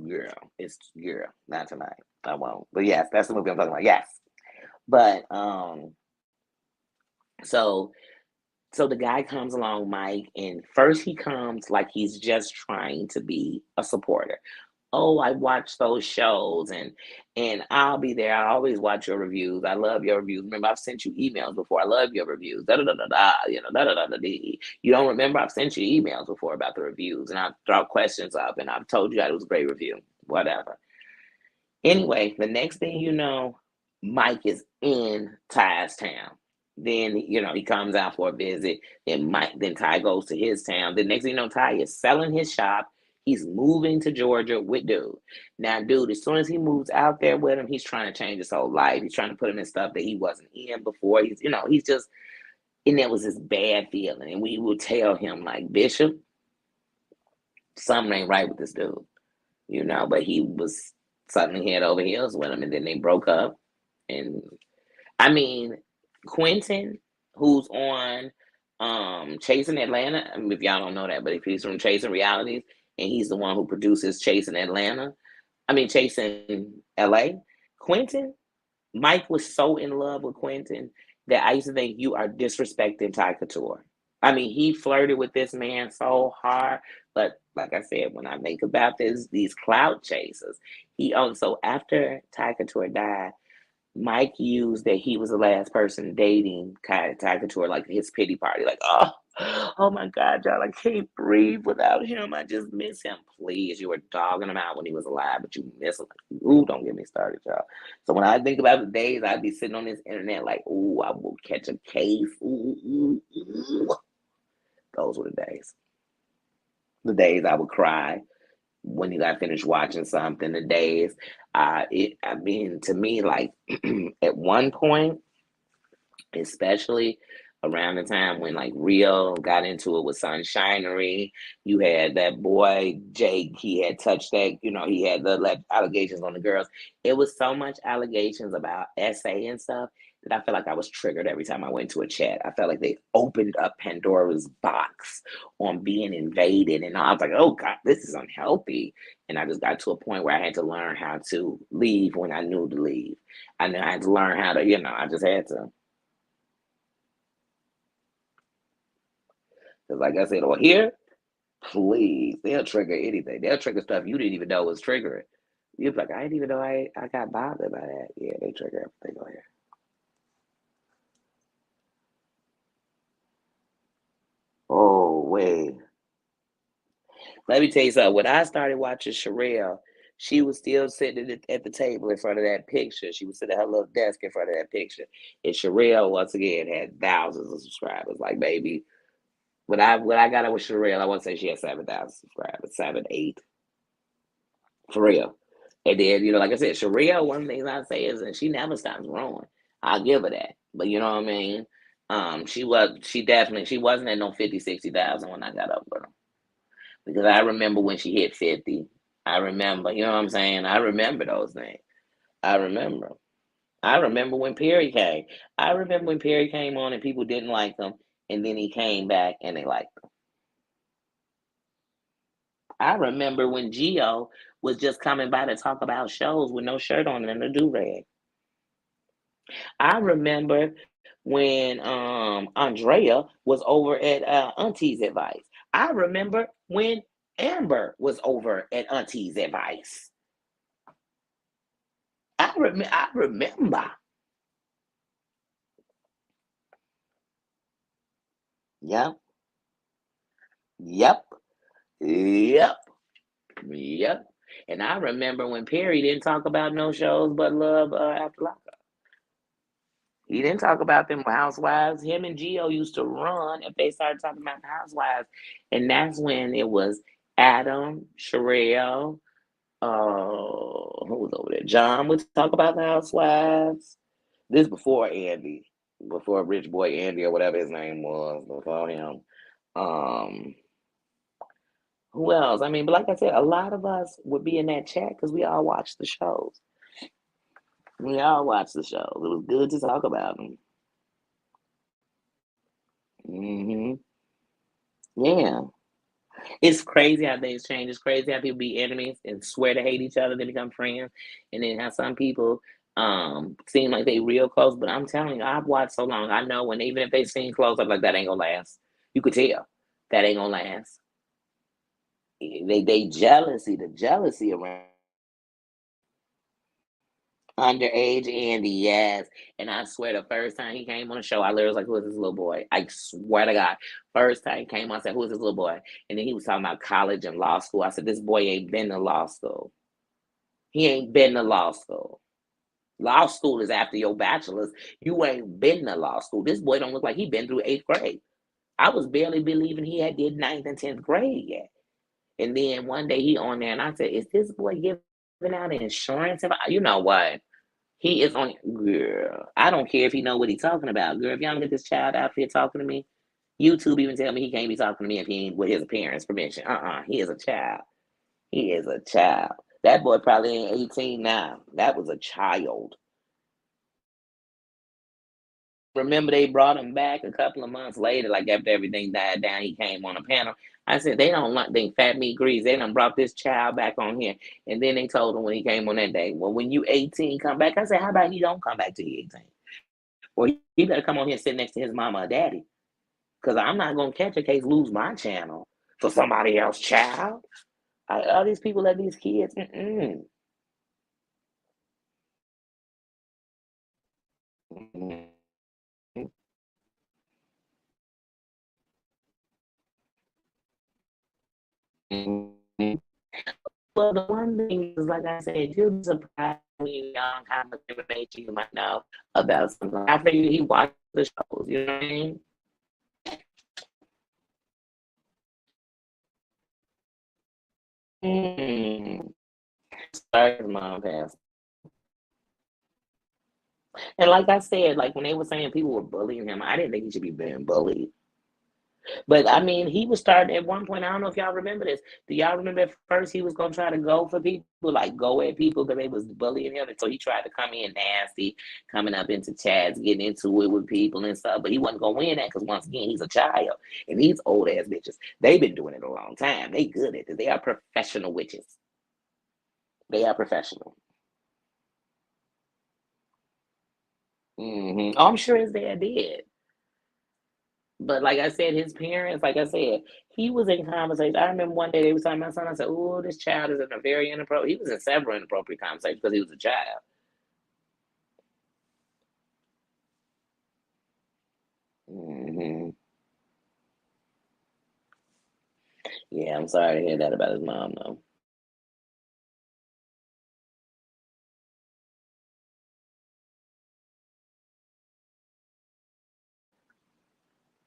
girl. It's girl. Not tonight. I won't. But yes, that's the movie I'm talking about. Yes. But so the guy comes along, Mike, and first he comes like he's just trying to be a supporter. Oh, I watch those shows, and I'll be there. I always watch your reviews. I love your reviews. Remember, I've sent you emails before. I love your reviews. Da da da da da. Da da da da. You don't remember? I've sent you emails before about the reviews, and I've thrown questions up, and I've told you that it was a great review. Whatever. Anyway, the next thing you know, Mike is in Ty's town. Then he comes out for a visit. Then Ty goes to his town. The next thing you know, Ty is selling his shop. He's moving to Georgia with dude. Now, dude, as soon as he moves out there with him, he's trying to change his whole life. He's trying to put him in stuff that he wasn't in before. He's just, and that was his bad feeling. And we would tell him like, Bishop, something ain't right with this dude, but he was suddenly head over heels with him, and then they broke up. And I mean, Quentin, who's on Chasing Atlanta. I mean, if y'all don't know that, but if he's from Chasing Realities, and he's the one who produces Chasing Atlanta, I mean Chasing LA. Quentin, Mike was so in love with Quentin that I used to think you are disrespecting Ty Couture. I mean, he flirted with this man so hard, but like I said, when I think about this, these clout chasers, he owned. So after Ty Couture died, Mike used that he was the last person dating Ty Couture, like his pity party. Like, oh my God, y'all, I can't breathe without him. I just miss him. Please, you were dogging him out when he was alive, but you miss him. Ooh, don't get me started, y'all. So when I think about the days I'd be sitting on this internet, like, ooh, I will catch a case. Ooh, ooh, ooh. Those were the days. The days I would cry when you got finished watching something. The days, I mean, to me, like at one point, especially around the time when like Rio got into it with Sunshinery. You had that boy Jake, he had touched that, he had the allegations on the girls. It was so much allegations about SA and stuff that I felt like I was triggered every time I went to a chat. I felt like they opened up Pandora's box on being invaded. And I was like, oh God, this is unhealthy. And I just got to a point where I had to learn how to leave when I knew to leave. I knew I had to learn how to, I just had to. Because like I said, on here, please, they'll trigger anything. They'll trigger stuff you didn't even know was triggering. You're like, I didn't even know I got bothered by that. Yeah, they trigger everything on here. Oh, wait. Let me tell you something. When I started watching Sherelle, she was still sitting at the table in front of that picture. She was sitting at her little desk in front of that picture. And Sherelle, once again, had thousands of subscribers. Like, baby, when I got her with Sherelle, I want to say she had 7,000 subscribers, 7, 8. For real. And then, like I said, Sharia, one of the things I say is that she never stops growing. I'll give her that. But you know what I mean? She wasn't at no 50, 60,000 when I got up with her. Because I remember when she hit 50. I remember, you know what I'm saying? I remember those things. I remember. I remember when Perry came. I remember when Perry came on and people didn't like him. And then he came back and they liked him. I remember when Geo was just coming by to talk about shows with no shirt on and a do rag. I remember when Andrea was over at Auntie's Advice. I remember when Amber was over at Auntie's Advice. I remember. Yep. Yep. Yep. Yep. And I remember when Perry didn't talk about no shows but Love After Lockup. He didn't talk about them housewives. Him and Gio used to run if they started talking about the housewives. And that's when it was Adam, Sherelle, who was over there? John would talk about the housewives. This before Andy, before Rich Boy Andy or whatever his name was, before him. Um, who else? I mean, but like I said, a lot of us would be in that chat because we all watched the shows. We all watched the shows. It was good to talk about them. Yeah. It's crazy how things change. It's crazy how people be enemies and swear to hate each other, then become friends. And then how some people seem like they real close. But I'm telling you, I've watched so long. I know when even if they seem close, I'm like, that ain't gonna last. You could tell that ain't gonna last. They jealousy, the jealousy around underage Andy, yes. And I swear the first time he came on the show, I literally was like, who is this little boy? I swear to God. First time he came on, I said, who is this little boy? And then he was talking about college and law school. I said, this boy ain't been to law school. He ain't been to law school. Law school is after your bachelor's. You ain't been to law school. This boy don't look like he been through 8th grade. I was barely believing he had did 9th and 10th grade yet. And then one day he on there and I said, is this boy giving out insurance? You know what? He is on, girl. I don't care if he know what he's talking about, girl. If y'all don't get this child out here talking to me, YouTube even tell me he can't be talking to me if he ain't with his parents' permission. He is a child. He is a child. That boy probably ain't 18 now. That was a child. Remember they brought him back a couple of months later, like after everything died down, he came on a panel. I said, they don't like they fat meat grease. They done brought this child back on here. And then they told him when he came on that day, well, when you 18, come back. I said, how about he don't come back till he 18? Or he better come on here and sit next to his mama or daddy. Because I'm not gonna catch a case, lose my channel for somebody else's child. All these people let these kids. Mm-mm. Mm-mm. Well, the one thing is, like I said, you'll be surprised when you're young how much information you might know about something. I figure he watched the shows, you know what I mean? Mm. Sorry, his mom passed. And like I said, like when they were saying people were bullying him, I didn't think he should be being bullied. But I mean, he was starting at one point. I don't know if y'all remember this. Do y'all remember at first he was gonna try to go for people, like go at people because they was bullying him, and so he tried to come in nasty, coming up into chats, getting into it with people and stuff. But he wasn't gonna win that because once again, he's a child, and these old ass bitches, they've been doing it a long time. They good at it. They are professional witches. They are professional. Oh, I'm sure his dad did. But like I said, his parents, like I said, he was in conversation. I remember one day they was talking about something. I said, "Oh, this child is in a very inappropriate." He was in several inappropriate conversations because he was a child. hmm Yeah, I'm sorry to hear that about his mom, though.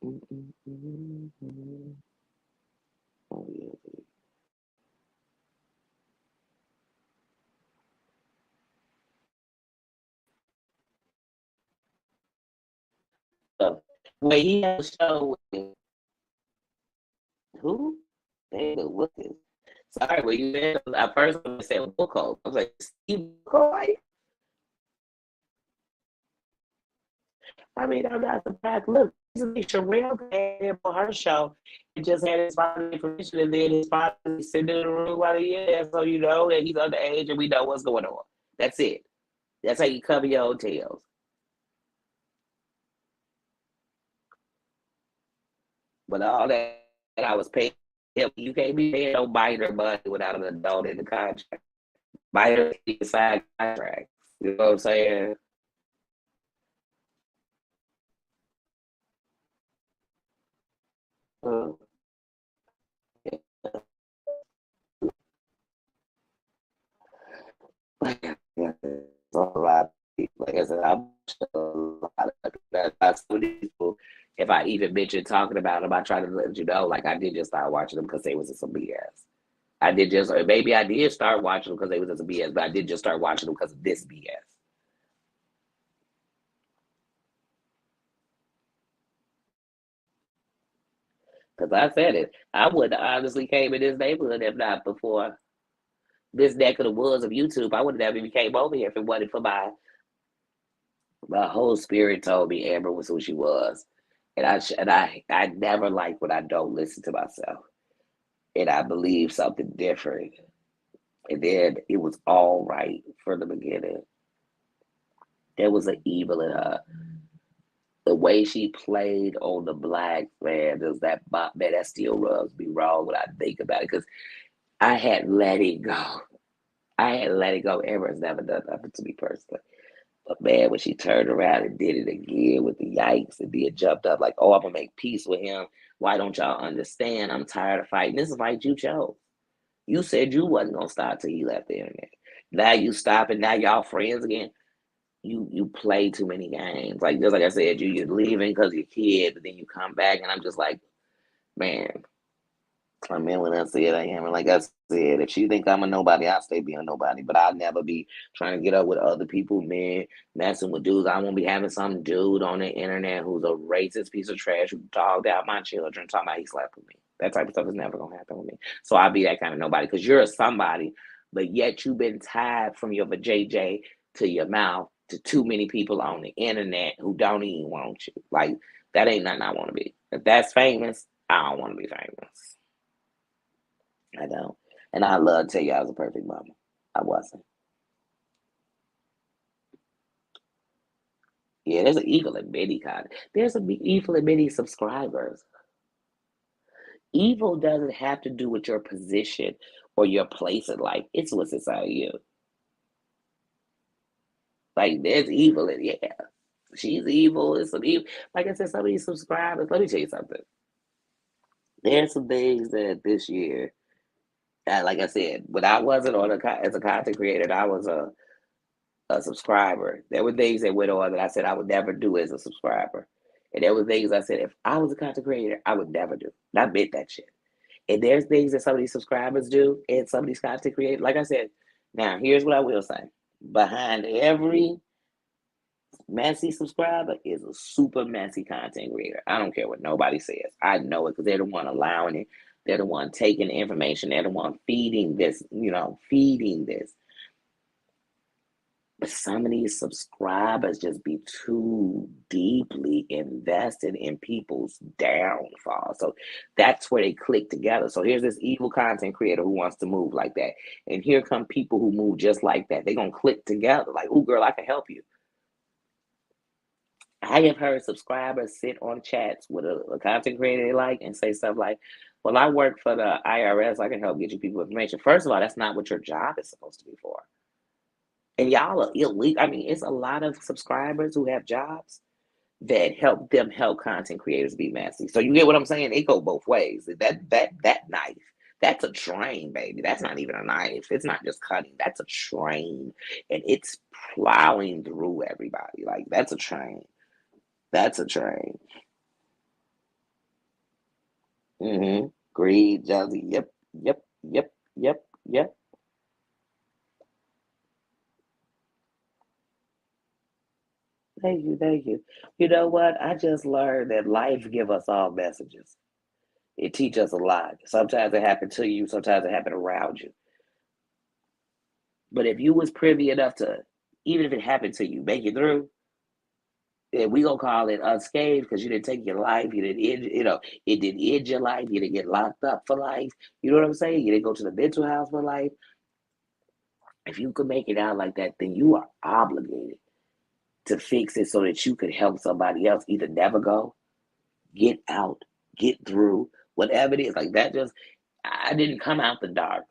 Mm-mm-mm-mm. Oh yeah. So, wait, he had a show with who? David Wilkins. Sorry, when you said at first I said Wilco. I was like, Steve Wilco? I mean, I'm not surprised. Look, recently Sherelle came in for her show and just had his father information, and then his father sitting in the room while he is there, so you know that he's underage and we know what's going on. That's it. That's how you cover your hotels. But all that I was paying him, you can't be paying no minor money without an adult in the contract. Minor side contracts. You know what I'm saying? Uh, yeah, a lot of people. Like I said, I'm a lot of that's some people. If I even mention talking about them, I try to let you know. Like I did just start watching them because they was in some BS. I did just, or maybe I did start watching them because they was in some BS, but I did just start watching them because of this BS. Because I said it, I would have honestly came in this neighborhood if not before this neck of the woods of YouTube. I would have never even came over here if it wasn't for my whole spirit told me Amber was who she was, and I never like when I don't listen to myself, and I believe something different, and then it was all right from the beginning. There was an evil in her. The way she played on the black man, does that man that still rubs me wrong when I think about it because I had let it go. I had let it go. Amber's never done nothing to me personally. But man, when she turned around and did it again with the yikes and then jumped up like, oh, I'm gonna make peace with him. Why don't y'all understand? I'm tired of fighting. This is fight you chose. You said you wasn't gonna stop till he left the internet. Now you stop and now y'all friends again. You play too many games. Like just like I said, you're leaving because you're kid, but then you come back and I'm just like, man, I mean, when I said I am, and like I said, if she think I'm a nobody, I'll stay being a nobody. But I'll never be trying to get up with other people, men, messing with dudes. I won't be having some dude on the internet who's a racist piece of trash who dogged out my children, talking about he slept with me. That type of stuff is never gonna happen with me. So I'll be that kind of nobody because you're a somebody, but yet you've been tied from your vajayjay to your mouth to too many people on the internet who don't even want you. Like that ain't nothing I want to be. If that's famous, I don't want to be famous. I don't. And I love to tell you I was a perfect mama. I wasn't. Yeah, there's an evil in many kind. There's an evil in many subscribers. Evil doesn't have to do with your position or your place in life. It's what's inside of you. Like there's evil in yeah. She's evil. It's some evil. Like I said, some of these subscribers. Let me tell you something. There's some things that this year, like I said, when I wasn't on as a content creator, I was a subscriber. There were things that went on that I said I would never do as a subscriber. And there were things I said if I was a content creator, I would never do. And I meant that shit. And there's things that some of these subscribers do and some of these content creators. Like I said, now here's what I will say. Behind every messy subscriber is a super messy content creator. I don't care what nobody says. I know it because they're the one allowing it. They're the one taking the information. They're the one feeding this, feeding this. But some of these subscribers just be too deeply invested in people's downfall. So that's where they click together. So here's this evil content creator who wants to move like that. And here come people who move just like that. They're going to click together like, oh, girl, I can help you. I have heard subscribers sit on chats with a content creator they like and say stuff like, well, I work for the IRS. I can help get you people information. First of all, that's not what your job is supposed to be for. And y'all are illegal. I mean, it's a lot of subscribers who have jobs that help them help content creators be messy. So you get what I'm saying? It go both ways. That knife, that's a train, baby. That's not even a knife. It's not just cutting. That's a train, and it's plowing through everybody. Like that's a train. That's a train. Greed, jealousy. Yep, yep, yep, yep, yep. Thank you, thank you. You know what? I just learned that life give us all messages. It teaches us a lot. Sometimes it happened to you, sometimes it happened around you. But if you was privy enough to, even if it happened to you, make it through, then we gonna call it unscathed because you didn't take your life, you didn't end, it didn't end your life, you didn't get locked up for life. You know what I'm saying? You didn't go to the mental house for life. If you could make it out like that, then you are obligated to fix it so that you could help somebody else either never go, get out, get through, whatever it is. Like that just I didn't come out the dark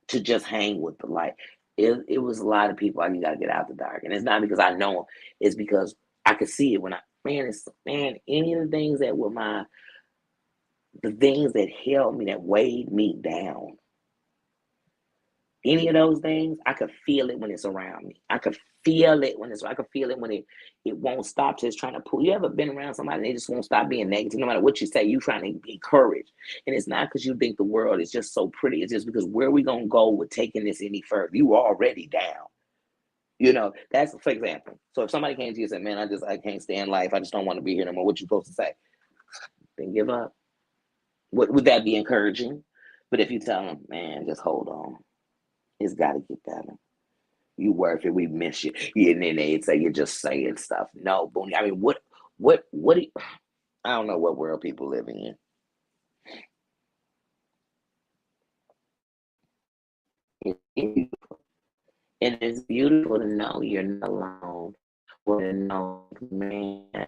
to just hang with the light. It was a lot of people you gotta get out the dark. And it's not because I know them, it's because I could see it when any of the things that were the things that held me, that weighed me down. Any of those things, I could feel it when it's around me. I could feel it I could feel it when it won't stop just trying to pull. You ever been around somebody and they just won't stop being negative? No matter what you say, you trying to encourage. And it's not because you think the world is just so pretty. It's just because where we gonna go with taking this any further? You already down. That's for example. So if somebody came to you and said, man, I can't stand life. I just don't want to be here no more. What you supposed to say? Then give up. Would that be encouraging? But if you tell them, man, just hold on. It's got to get better. You worth it. We miss you. And then they say you're just saying stuff. No, Booney. I mean, what? I don't know what world people living in. And it's beautiful to know you're not alone. Or to know, man,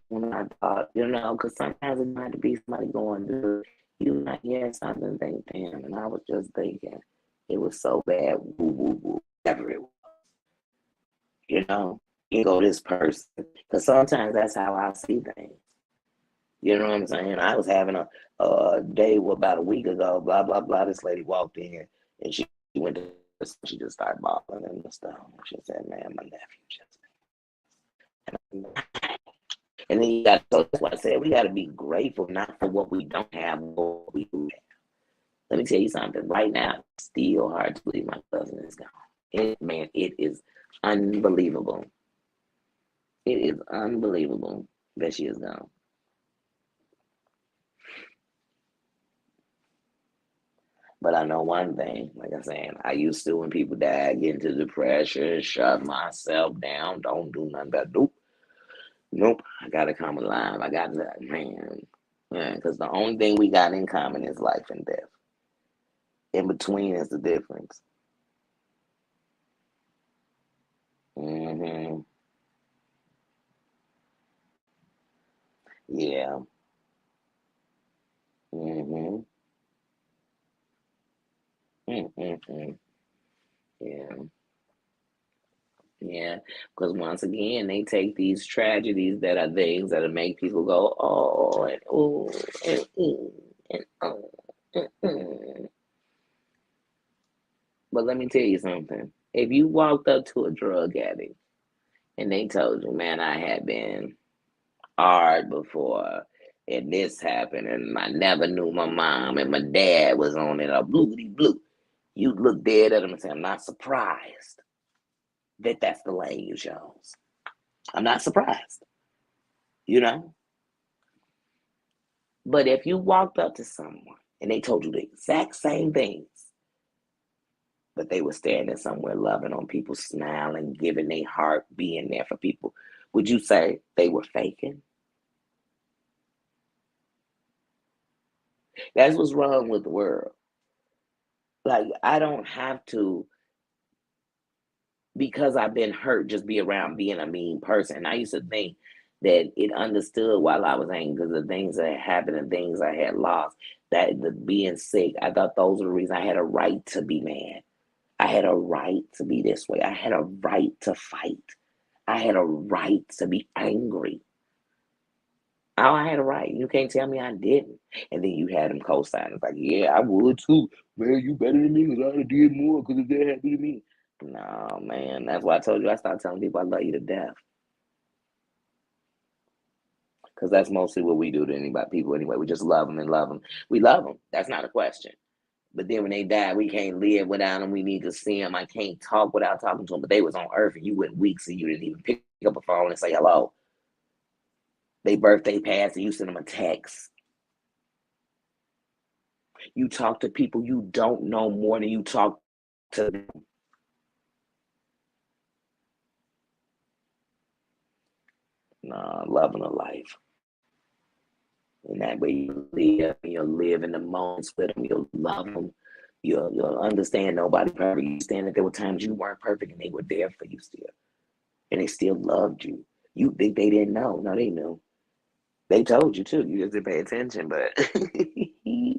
when I thought, because sometimes it might be somebody going through. You might hear something, think, damn, and I was just thinking, it was so bad. Woo, woo, woo, whatever it was. You know, you go this person. Because sometimes that's how I see things. You know what I'm saying? I was having a day about a week ago, blah, blah, blah. This lady walked in and she went to, she just started bawling and stuff. She said, man, my nephew just. And then so that's why I said we got to be grateful, not for what we don't have, but what we do have. Let me tell you something. Right now, it's still hard to believe my cousin is gone. It is unbelievable. It is unbelievable that she is gone. But I know one thing, like I'm saying, I used to when people died, get into depression, shut myself down, don't do nothing but nope, nope. I gotta come alive. I got that, man, because the only thing we got in common is life and death. In between is the difference. Hmm. Yeah. Hmm. Mm-mm-mm. Yeah. Yeah, because once again, they take these tragedies that are things that make people go, oh, and oh, and and oh. Mm. But let me tell you something. If you walked up to a drug addict and they told you, man, I had been hard before and this happened and I never knew my mom and my dad was on it, or bloody blue, you'd look dead at them and say, I'm not surprised that that's the lane you chose. I'm not surprised, you know? But if you walked up to someone and they told you the exact same things, but they were standing somewhere loving on people, smiling, giving their heart, being there for people, would you say they were faking? That's what's wrong with the world. Like, I don't have to, because I've been hurt, just be around being a mean person. I used to think that it understood while I was angry because the things that happened and things I had lost, that the being sick, I thought those were the reasons I had a right to be mad. I had a right to be this way. I had a right to fight. I had a right to be angry. I had a right. You can't tell me I didn't. And then you had them co-sign. It's like, yeah, I would too. Man, you better than me because I'd have did more because if that happened to me. No, man. That's why I told you I started telling people I love you to death. Because that's mostly what we do to anybody, people anyway. We just love them and love them. We love them. That's not a question. But then when they die, we can't live without them. We need to see them. I can't talk without talking to them. But they was on Earth and you went weeks and you didn't even pick up a phone and say hello. They birthday passed and you sent them a text. You talk to people you don't know more than you talk to them. Nah, loving a life. And that way you'll live in the moments with them. You'll love them. You'll understand nobody perfect. You understand that there were times you weren't perfect and they were there for you still. And they still loved you. You think they didn't know. No, they knew. They told you too. You just didn't pay attention, but you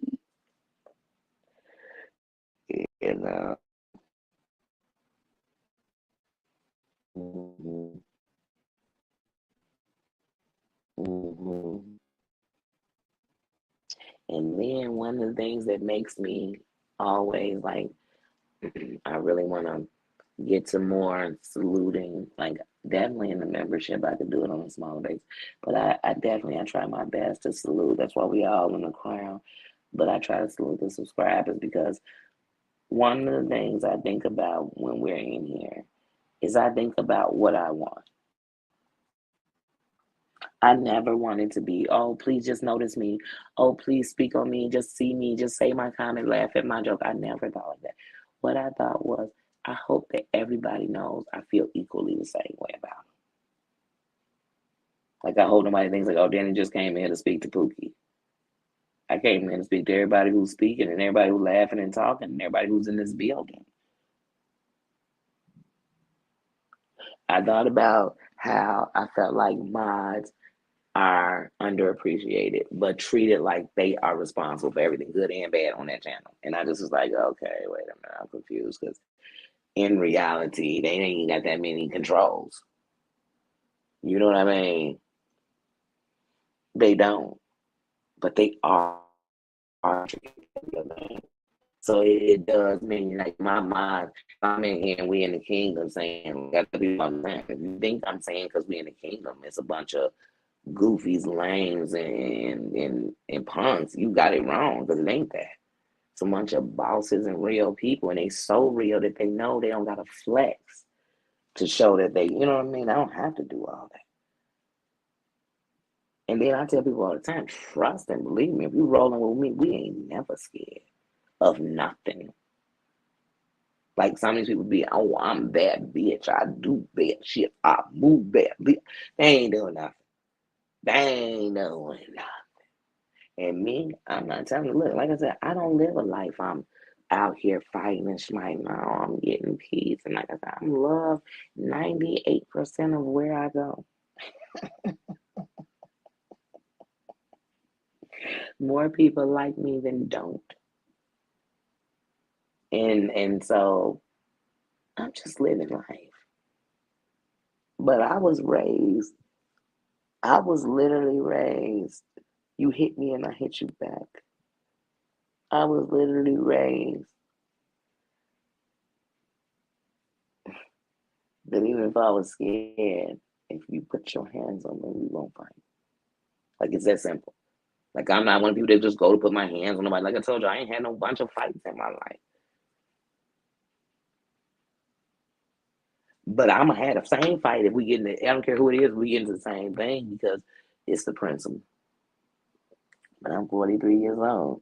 know. Hmm. Hmm. And then one of the things that makes me always like, I really want to get to more saluting, like definitely in the membership, I could do it on a smaller base, but I try my best to salute. That's why we all in the crowd, but I try to salute the subscribers because one of the things I think about when we're in here is I think about what I want. I never wanted to be, oh, please just notice me. Oh, please speak on me. Just see me. Just say my comment, laugh at my joke. I never thought like that. What I thought was, I hope that everybody knows I feel equally the same way about them. Like, I hope nobody thinks, like, oh, Danny just came in to speak to Pookie. I came in to speak to everybody who's speaking and everybody who's laughing and talking and everybody who's in this building. I thought about how I felt like mods are underappreciated, but treated like they are responsible for everything good and bad on that channel. And I just was like, okay, wait a minute, I'm confused because in reality, they ain't got that many controls. You know what I mean? They don't, but they are. So it does mean like my mind, I'm in here and we in the kingdom saying, gotta be my man. If you think I'm saying because we in the kingdom, it's a bunch of goofies, lames, and punks, you got it wrong because it ain't that. It's a bunch of bosses and real people, and they so real that they know they don't got to flex to show that they, you know what I mean? I don't have to do all that. And then I tell people all the time, trust and believe me, if you rolling with me, we ain't never scared. of nothing. Like some of these people be, oh, I'm that bitch. I do bad shit. I move bad. They ain't doing nothing. They ain't doing nothing. And me, I'm not telling you, look, like I said, I don't live a life I'm out here fighting and smiting. No, I'm getting peace. And like I said, I'm loved 98% of where I go. More people like me than don't. And so I'm just living life. But I was literally raised. You hit me and I hit you back. I was literally raised that even if I was scared, if you put your hands on me, we won't fight. Like it's that simple. Like I'm not one of the people that just go to put my hands on nobody. Like I told you, I ain't had no bunch of fights in my life. But I'ma have the same fight if we get in it. I don't care who it is, we get into the same thing because it's the principle. But I'm 43 years old.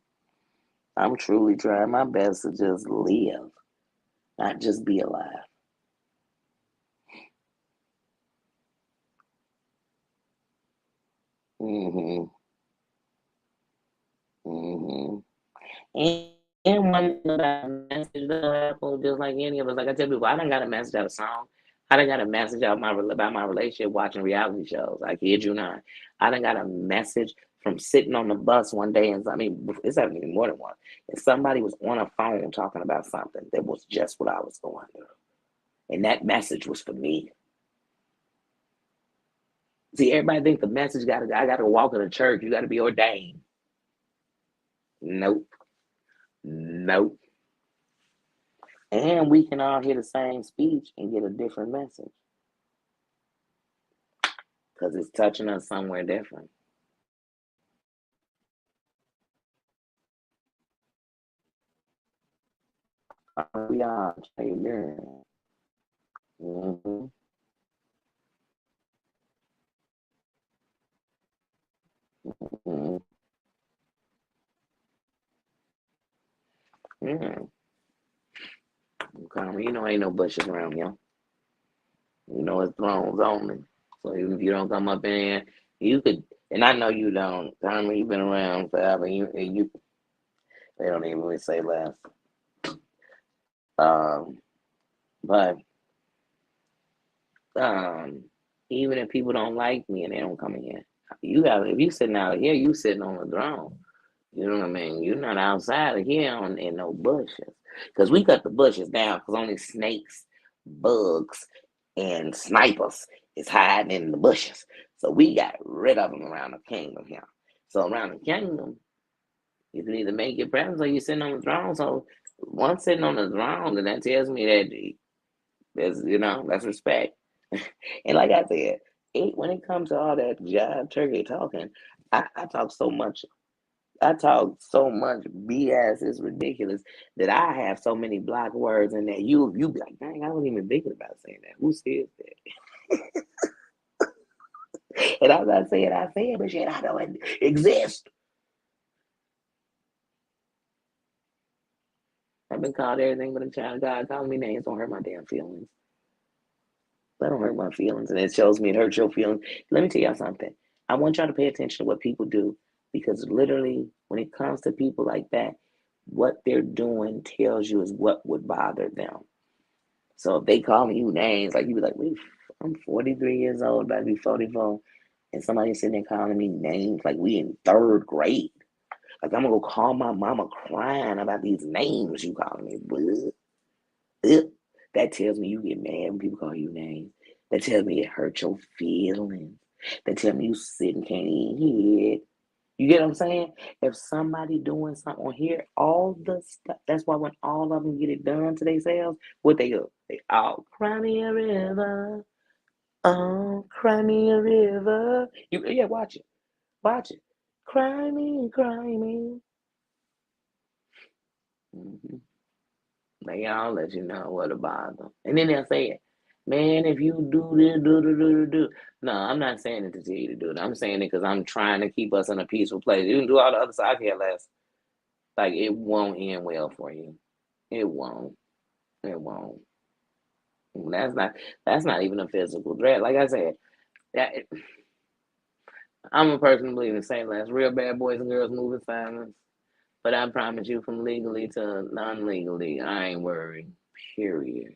I'm truly trying my best to just live, not just be alive. Mm-hmm. Mm-hmm. And one thing about a message though, just like any of us, like I tell people, I done got a message out of song. I done got a message out about my relationship watching reality shows. I kid you not. I done got a message from sitting on the bus one day, and I mean, it's happening more than one. And somebody was on a phone talking about something that was just what I was going through, and that message was for me. See, everybody think the message I got to walk in the church. You got to be ordained. Nope, nope. And we can all hear the same speech and get a different message because it's touching us somewhere different. We all say different. Mm-hmm. Mm-hmm. Mm-hmm. Okay. You know, ain't no bushes around here. You know, it's thrones only. So even if you don't come up in here, you could, and I know you don't. Carmen, you've been around forever. You, they don't even really say less. Um, but um, even if people don't like me and they don't come in here, you got if you sitting out here, you sitting on the throne. You know what I mean? You're not outside of here in no bushes. Because we cut the bushes down because only snakes, bugs, and snipers is hiding in the bushes. So we got rid of them around the kingdom here. So around the kingdom, you can either make your presence or you're sitting on the throne. So once sitting on the throne, then that tells me that there's, that's respect. And like I said, when it comes to all that jive turkey talking, I talk so much I talk so much BS, it's ridiculous that I have so many block words in there. You be like, dang, I wasn't even thinking about saying that. Who says that? And I'm not saying I say it, but shit, I don't exist. I've been called everything but a child of God. Calling me names don't hurt my damn feelings. That don't hurt my feelings, and it shows me it hurts your feelings. Let me tell y'all something. I want y'all to pay attention to what people do because literally, when it comes to people like that, what they're doing tells you is what would bother them. So if they call me you names, like you be like, wait, I'm 43 years old, about to be 44, and somebody sitting there calling me names like we in third grade. Like I'm gonna go call my mama crying about these names you calling me. That tells me you get mad when people call you names. That tells me it hurts your feelings. That tells me you sit and can't even hear it. You get what I'm saying? If somebody doing something on here, all the stuff. That's why when all of them get it done to themselves, what they go? They all cry me a river. Oh, cry me a river. Yeah, watch it. Watch it. Cry me, cry me. Mm-hmm. They all let you know what about them. And then they'll say it. Man, if you do this, do. No, I'm not saying it to tell you to do it. I'm saying it because I'm trying to keep us in a peaceful place. You can do all the other side here less. Like, it won't end well for you. It won't. It won't. That's not that's not even a physical threat. Like I said, that, I'm a person who believes in St. Lance. Real bad boys and girls move in silence. But I promise you, from legally to non-legally, I ain't worried. Period.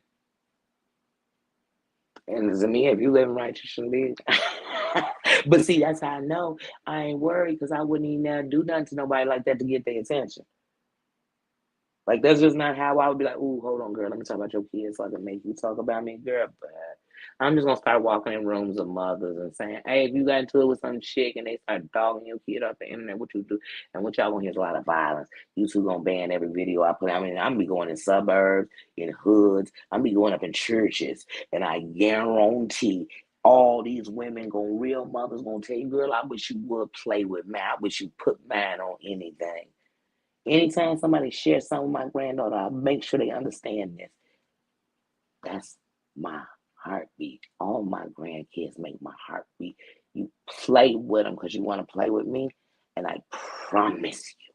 And to me, if you live righteously, but see, that's how I know I ain't worried because I wouldn't even do nothing to nobody like that to get their attention. Like, that's just not how I would be like, ooh, hold on, girl, let me talk about your kids so I can make you talk about me, girl. But I'm just gonna start walking in rooms of mothers and saying, hey, if you got into it with some chick and they start dogging your kid off the internet, what you do? And what y'all gonna hear is a lot of violence. You two gonna ban every video I put. I mean, I'm be going in suburbs, in hoods, I'm be going up in churches, and I guarantee all these women gonna real mothers gonna tell you, girl, I wish you would play with me. I wish you put mine on anything. Anytime somebody shares something with my granddaughter, I make sure they understand this. That's my heartbeat. All my grandkids make my heartbeat. You play with them because you want to play with me, and I promise you,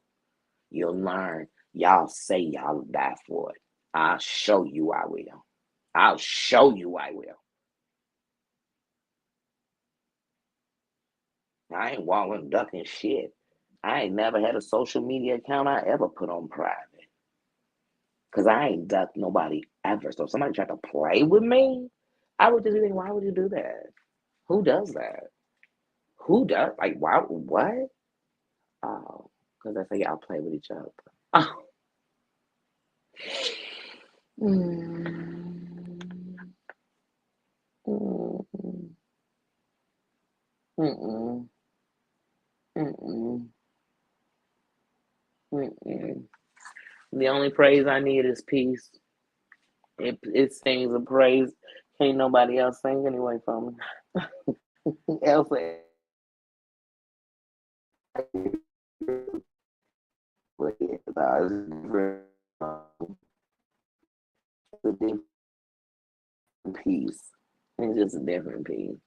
you'll learn. Y'all say y'all die for it. I'll show you I will. I'll show you I will. I ain't walling, ducking shit. I ain't never had a social media account I ever put on private. Cause I ain't ducked nobody ever. So if somebody tried to play with me, I would just think, why would you do that? Who does that? Who does like why what? Oh, because I say y'all play with each other. Oh. Mm. Mm. Mm-mm. Mm-mm. Mm-mm. The only praise I need is peace. It sings a praise. Can't nobody else sing anyway for me. Elsa, a different piece. It's just a different piece.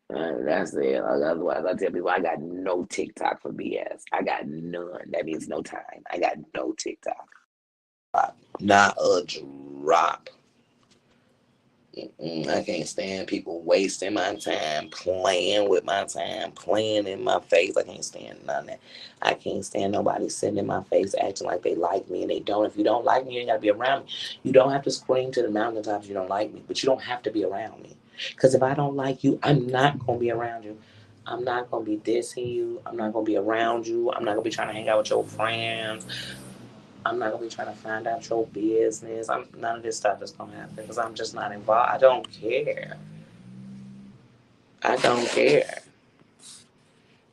That's it. Otherwise, I tell people I got no TikTok for BS. I got none. That means no time. I got no TikTok. Not a drop. I can't stand people wasting my time, playing with my time, playing in my face. I can't stand none of that. I can't stand nobody sitting in my face acting like they like me and they don't. If you don't like me, you ain't got to be around me. You don't have to scream to the mountaintops you don't like me, but you don't have to be around me. Because if I don't like you, I'm not going to be around you. I'm not going to be dissing you. I'm not going to be around you. I'm not going to be trying to hang out with your friends. I'm not gonna be trying to find out your business. None of this stuff is gonna happen because I'm just not involved. I don't care. I don't care.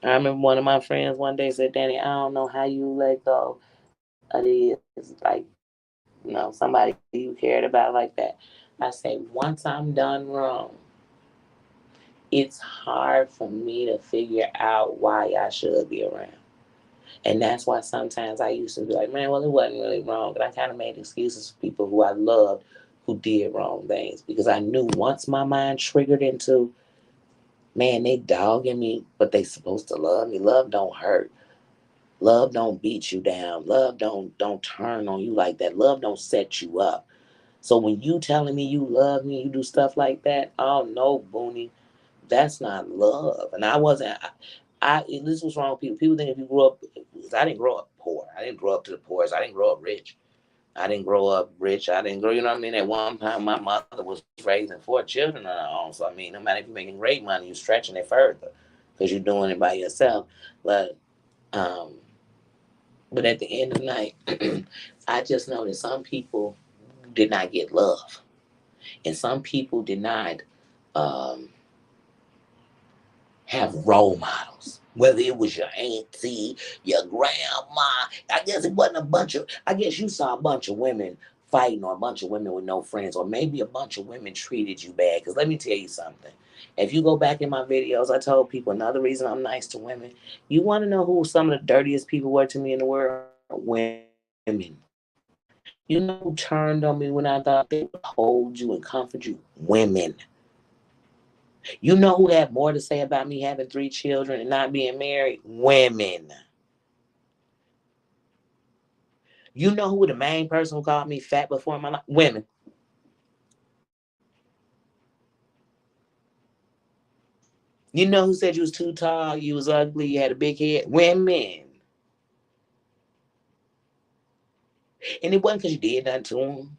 I remember one of my friends one day said, "Danny, I don't know how you let go of this. Like, somebody you cared about like that." I say, once I'm done wrong, it's hard for me to figure out why I should be around. And that's why sometimes I used to be like, man, well, it wasn't really wrong. But I kind of made excuses for people who I loved who did wrong things because I knew once my mind triggered into, man, they dogging me, but they supposed to love me. Love don't hurt. Love don't beat you down. Love don't turn on you like that. Love don't set you up. So when you telling me you love me, you do stuff like that, oh no, Booney, that's not love. And I wasn't. This was wrong with people. People think if you grew up, I didn't grow up poor. I didn't grow up to the poorest. I didn't grow up rich. I didn't grow up rich. I didn't grow. You know what I mean? At one time, my mother was raising 4 children on her own. So I mean, no matter if you're making great money, you're stretching it further because you're doing it by yourself. But um, but at the end of the night, I just know that some people did not get love, and some people did not. Um, have role models. Whether it was your auntie, your grandma, I guess it wasn't a bunch of, I guess you saw a bunch of women fighting or a bunch of women with no friends, or maybe a bunch of women treated you bad. Because let me tell you something. If you go back in my videos, I told people another reason I'm nice to women. You want to know who some of the dirtiest people were to me in the world? Women. You know who turned on me when I thought they would hold you and comfort you? Women. You know who had more to say about me having 3 children and not being married? Women. You know who the main person who called me fat before in my life? Women. You know who said you was too tall, you was ugly, you had a big head? Women. And it wasn't because you did nothing to them.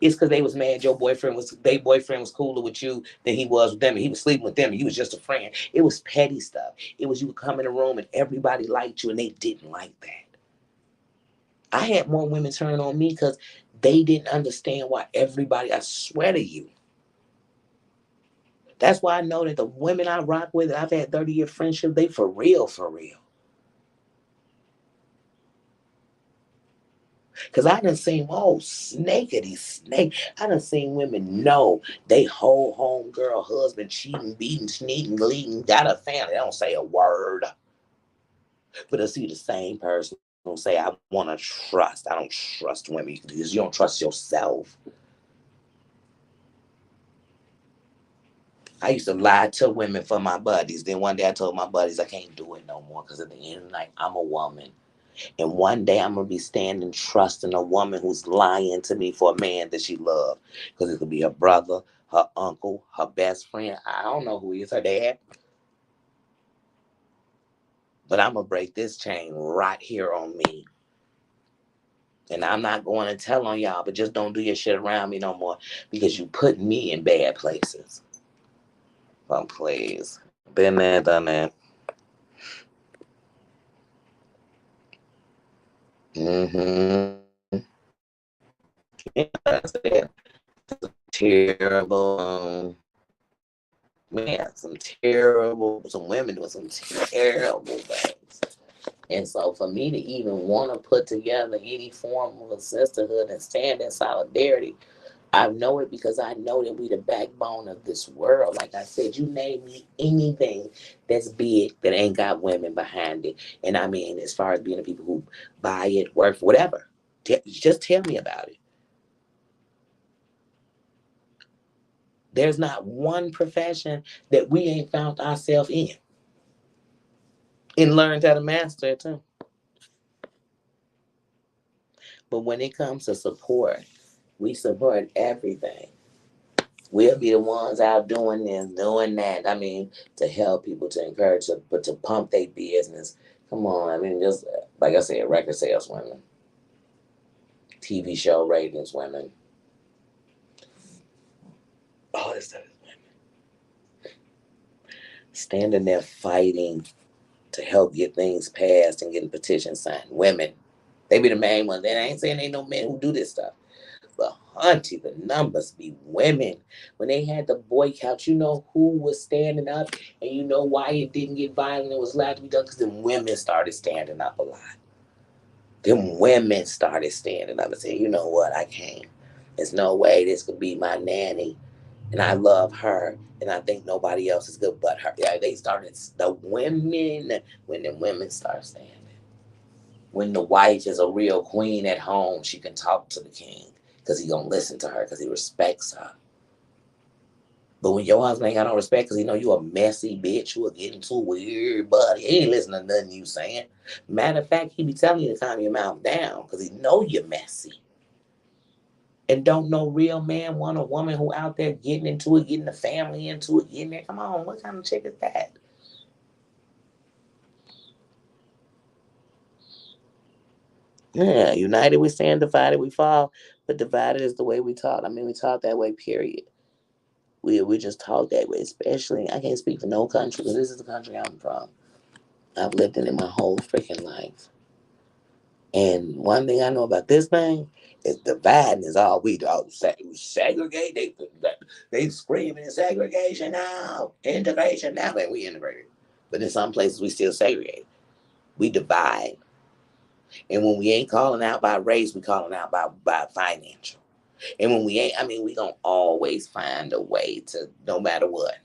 It's because they was mad your boyfriend was cooler with you than he was with them, and he was sleeping with them, and you was just a friend. It was petty stuff. It was you would come in the room and everybody liked you, and they didn't like that. I had more women turn on me because they didn't understand why everybody. I swear to you. That's why I know that the women I rock with, I've had 30-year friendship, they for real, for real. Cause I done seen snakety snake. I done seen women know they whole home girl husband cheating, beating, sneaking, leading, got a family. They don't say a word. But I see the same person who say, I wanna trust. I don't trust women because you don't trust yourself. I used to lie to women for my buddies. Then one day I told my buddies I can't do it no more because at the end of the night, I'm a woman. And one day I'm gonna be standing trusting a woman who's lying to me for a man that she loved. Because it could be her brother, her uncle, her best friend. I don't know who he is, her dad. But I'm gonna break this chain right here on me. And I'm not going to tell on y'all, but just don't do your shit around me no more because you put me in bad places. Oh, please. Been there, done that. Mm-hmm. Yeah, that's it. Terrible. Man, some women doing some terrible things. And so for me to even want to put together any form of a sisterhood and stand in solidarity, I know it because I know that we the backbone of this world. Like I said, you name me anything that's big that ain't got women behind it. And I mean, as far as being the people who buy it, work, whatever, just tell me about it. There's not one profession that we ain't found ourselves in and learned how to master it too. But when it comes to support, we support everything. We'll be the ones out doing this, doing that. I mean, to help people, to encourage, but to pump their business. Come on, I mean, just like I said, record sales women, TV show ratings women, all this stuff. Standing there fighting to help get things passed and getting petitions signed. Women, they be the main ones. And I ain't saying ain't no men who do this stuff. But hunty, the numbers be women. When they had the boycott, you know who was standing up, and you know why it didn't get violent. It was allowed to be done because them women started standing up a lot. Them women started standing up and saying, you know what, I can't. There's no way this could be my nanny, and I love her, and I think nobody else is good but her. Yeah, they started the women when the women start standing. When the wife is a real queen at home, she can talk to the king because he gonna listen to her because he respects her. But when your husband ain't got no respect because he know you a messy bitch, you will get into weird buddy. He ain't listening to nothing you saying. Matter of fact, he be telling you to calm your mouth down because he know you're messy. And don't no real man want a woman who out there getting into it, getting the family into it, getting there. Come on, what kind of chick is that? Yeah, united we stand, divided we fall. But divided is the way we talk. I mean, we talk that way, period. We just talk that way, especially I can't speak for no country because this is the country I'm from. I've lived in it my whole freaking life. And one thing I know about this thing is dividing is all we do. Segregate. They screaming segregation now, integration now, and we integrated. But in some places we still segregate. We divide. And when we ain't calling out by race, we calling out by financial. And when we ain't, I mean, we gonna always find a way to, no matter what.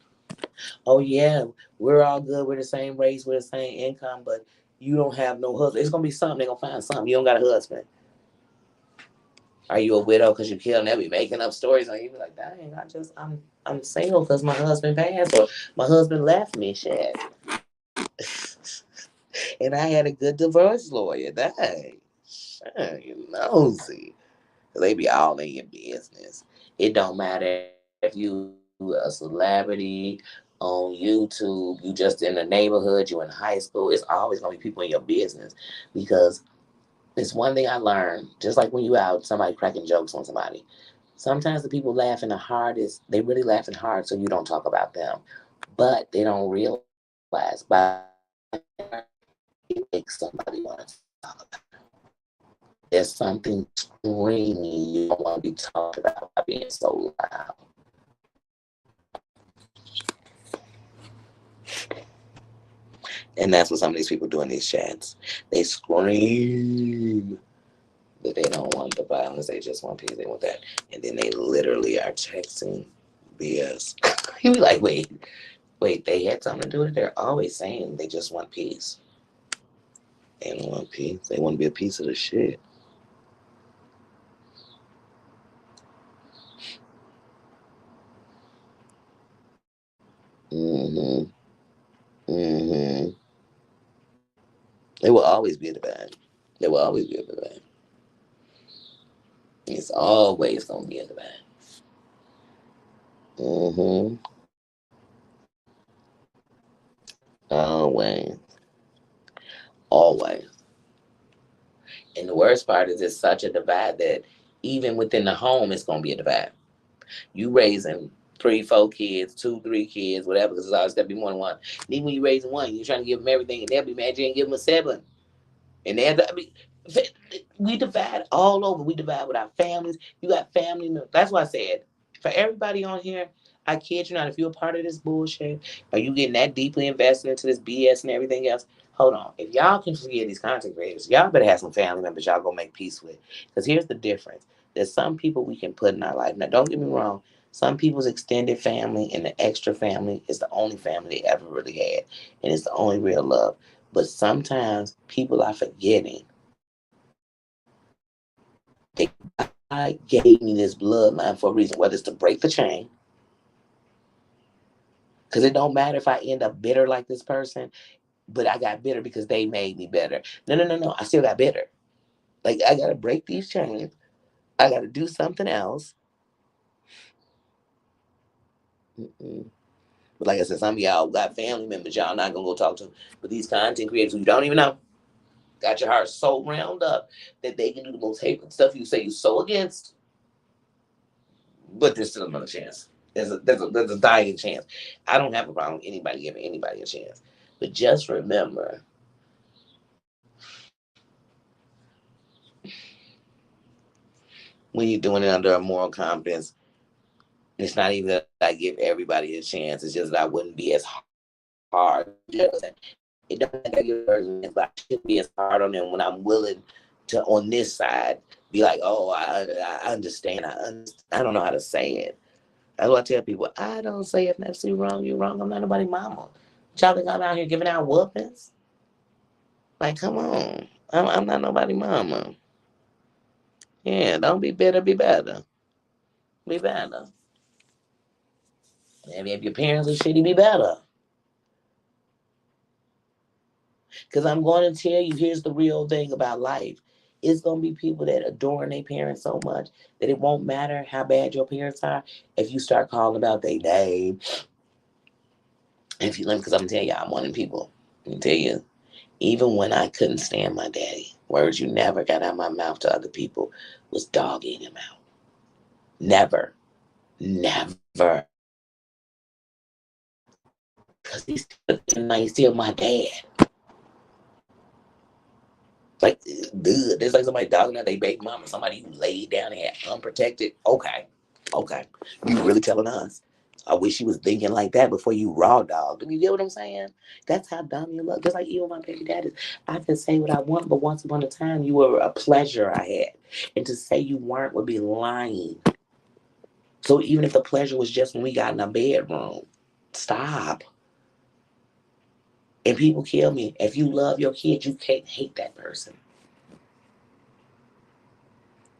Oh yeah, we're all good. We're the same race. We're the same income, but you don't have no husband. It's gonna be something. They're gonna find something. You don't got a husband. Are you a widow because you killed? They'll be making up stories on you. Be like, dang, I'm single because my husband passed or my husband left me. Shit, and I had a good divorce lawyer. Dang. You nosy. They be all in your business. It don't matter if you a celebrity on YouTube, you just in the neighborhood, you in high school. It's always gonna be people in your business because it's one thing I learned. Just like when you out, somebody cracking jokes on somebody. Sometimes the people laughing the hardest, they really laughing hard, so you don't talk about them. But they don't realize by it makes somebody want to talk about them. There's something screaming you don't want to be talked about by being so loud. And that's what some of these people do in these chats. They scream that they don't want the violence, they just want peace, they want that. And then they literally are texting BS. You be like, wait, they had something to do with it? They're always saying they just want peace. They don't want peace. They want to be a piece of the shit. Mm-hmm. Mm-hmm. They will always be a divide. They will always be a divide. It's always gonna be a divide. Mm-hmm. Always. Always. And the worst part is it's such a divide that even within the home, it's gonna be a divide. You raising three, four kids, two, three kids, whatever, because it's always gotta be more than one. And even when you raising one, you're trying to give them everything, and they'll be mad you ain't give them a sibling. And then, I mean, we divide all over. We divide with our families. You got family members. That's why I said, for everybody on here, I kid you not, if you're a part of this bullshit, or you getting that deeply invested into this BS and everything else, hold on. If y'all can forgive these content creators, y'all better have some family members y'all gonna make peace with. Because here's the difference. There's some people we can put in our life. Now, don't get me wrong. Some people's extended family and the extra family is the only family they ever really had. And it's the only real love. But sometimes people are forgetting that God gave me this bloodline for a reason, whether it's to break the chain, because it don't matter if I end up bitter like this person, but I got bitter because they made me better. No, no, no, no. I still got bitter. Like, I got to break these chains. I got to do something else. Mm-mm. But like I said, some of y'all got family members y'all not going to go talk to. But these content creators who you don't even know got your heart so round up that they can do the most hateful stuff you say you're so against. But there's still another chance. There's a dying chance. I don't have a problem with anybody giving anybody a chance. But just remember, when you're doing it under a moral competence, it's not even that I give everybody a chance. It's just that I wouldn't be as hard. It don't make I give person, but I should be as hard on them when I'm willing to on this side be like, oh, I understand. I don't know how to say it. That's what I tell people. I don't say if that's you wrong, you're wrong. I'm not nobody's mama. Y'all think I'm out here giving out whoopings? Like, come on. I'm not nobody mama. Yeah, don't be bitter, be better. Be better. Maybe if your parents are shitty, be better. Because I'm going to tell you, here's the real thing about life. It's going to be people that adore their parents so much that it won't matter how bad your parents are if you start calling about their name. If you, because I'm going to tell you, I'm one of the people. I'm going to tell you, even when I couldn't stand my daddy, words you never got out of my mouth to other people was dogging him out. Never. Never. Because he's still my dad. Like, dude, there's like somebody dogging out their baby mama, somebody who laid down and had unprotected. Okay. Okay. You really telling us? I wish you was thinking like that before you raw dog. You get what I'm saying? That's how dumb you look. Just like even my baby daddies. I can say what I want, but once upon a time you were a pleasure I had. And to say you weren't would be lying. So even if the pleasure was just when we got in a bedroom, stop. And people kill me. If you love your kid, you can't hate that person.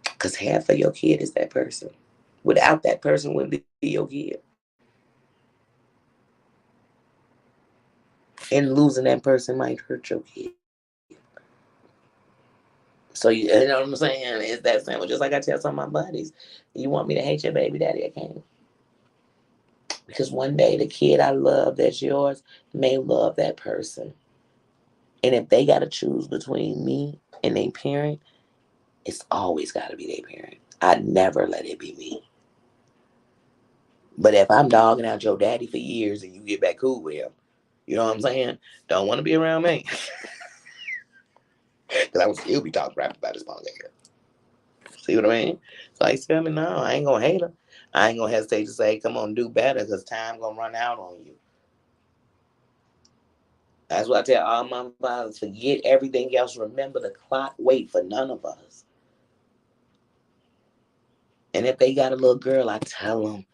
Because half of your kid is that person. Without that person wouldn't be your kid. And losing that person might hurt your kid. So you know what I'm saying? It's that simple. Just like I tell some of my buddies, you want me to hate your baby daddy? I can't. Because one day the kid I love that's yours may love that person. And if they got to choose between me and their parent, it's always got to be their parent. I never let it be me. But if I'm dogging out your daddy for years and you get back cool with him, you know what I'm saying? Don't want to be around me. Because I would still be talking crap about his punk ass. See what I mean? So I tell me, no, I ain't going to hate her. I ain't going to hesitate to say, come on, do better because time going to run out on you. That's what I tell all my fathers. Forget everything else. Remember the clock. Wait for none of us. And if they got a little girl, I tell them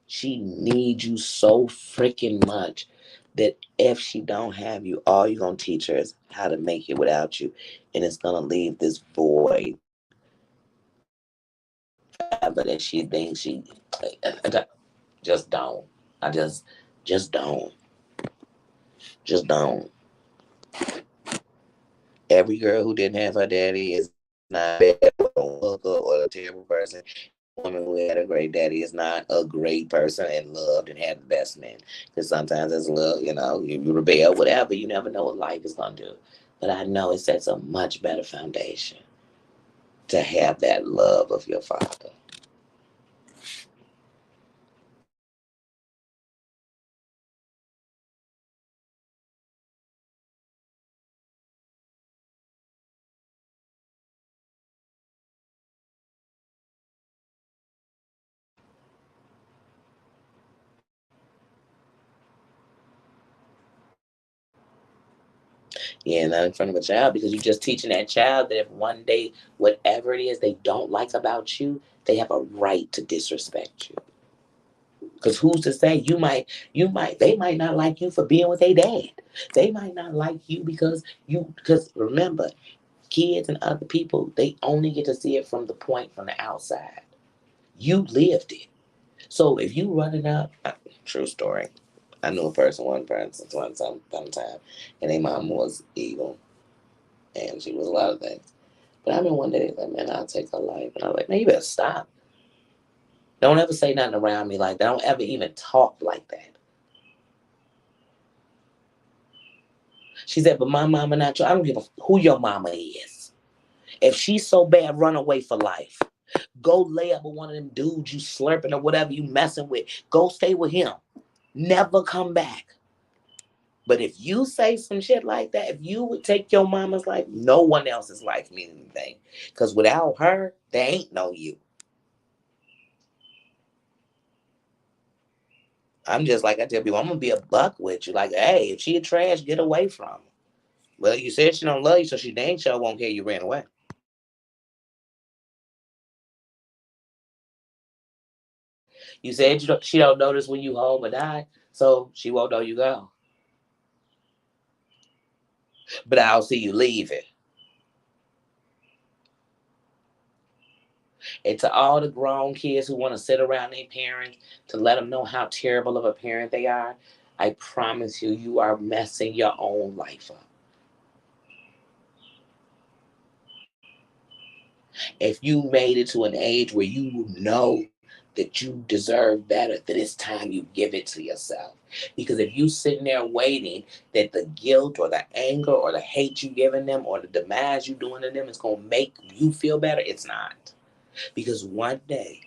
she needs you so freaking much that if she don't have you, all you're going to teach her is how to make it without you. And it's going to leave this void forever that she thinks she just don't. I just don't. Just don't. Every girl who didn't have her daddy is not bad or a or a terrible person. Every woman who had a great daddy is not a great person and loved and had the best man. Because sometimes it's a little, you rebel, whatever. You never know what life is going to do. But I know it sets a much better foundation to have that love of your father. Yeah, not in front of a child because you're just teaching that child that if one day, whatever it is they don't like about you, they have a right to disrespect you. Because who's to say they might not like you for being with their dad. They might not like you because remember, kids and other people, they only get to see it from the point from the outside. You lived it. So if you running up, true story. I knew a person, one person, one time, and their mom was evil, and she was a lot of things. But I remember one day, like, man, I'll take her life, and I was like, man, you better stop. Don't ever say nothing around me like that. Don't ever even talk like that. She said, but my mama not your. I don't give a who your mama is. If she's so bad, run away for life. Go lay up with one of them dudes you slurping or whatever you messing with. Go stay with him. Never come back. But if you say some shit like that, if you would take your mama's life, no one else's life means anything. Because without her, there ain't no you. I'm just like I tell people, I'm gonna be a buck with you. Like, hey, if she a trash, get away from her. Well, you said she don't love you, so she dang sure won't care you ran away. You said she don't notice when you home or die, so she won't know you go. But I'll see you leave it. And to all the grown kids who want to sit around their parents to let them know how terrible of a parent they are, I promise you, you are messing your own life up. If you made it to an age where you know that you deserve better, then it's time you give it to yourself. Because if you sitting there waiting that the guilt or the anger or the hate you giving them or the demise you doing to them is gonna make you feel better, it's not. Because one day,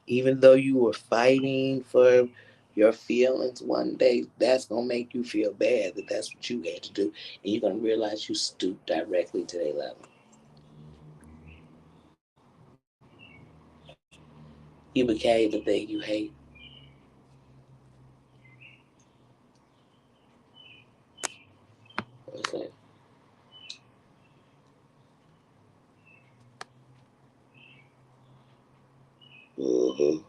even though you were fighting for your feelings, one day that's gonna make you feel bad that that's what you had to do, and you're gonna realize you stooped directly to their level. You became the thing you hate. What's that? Uh-huh.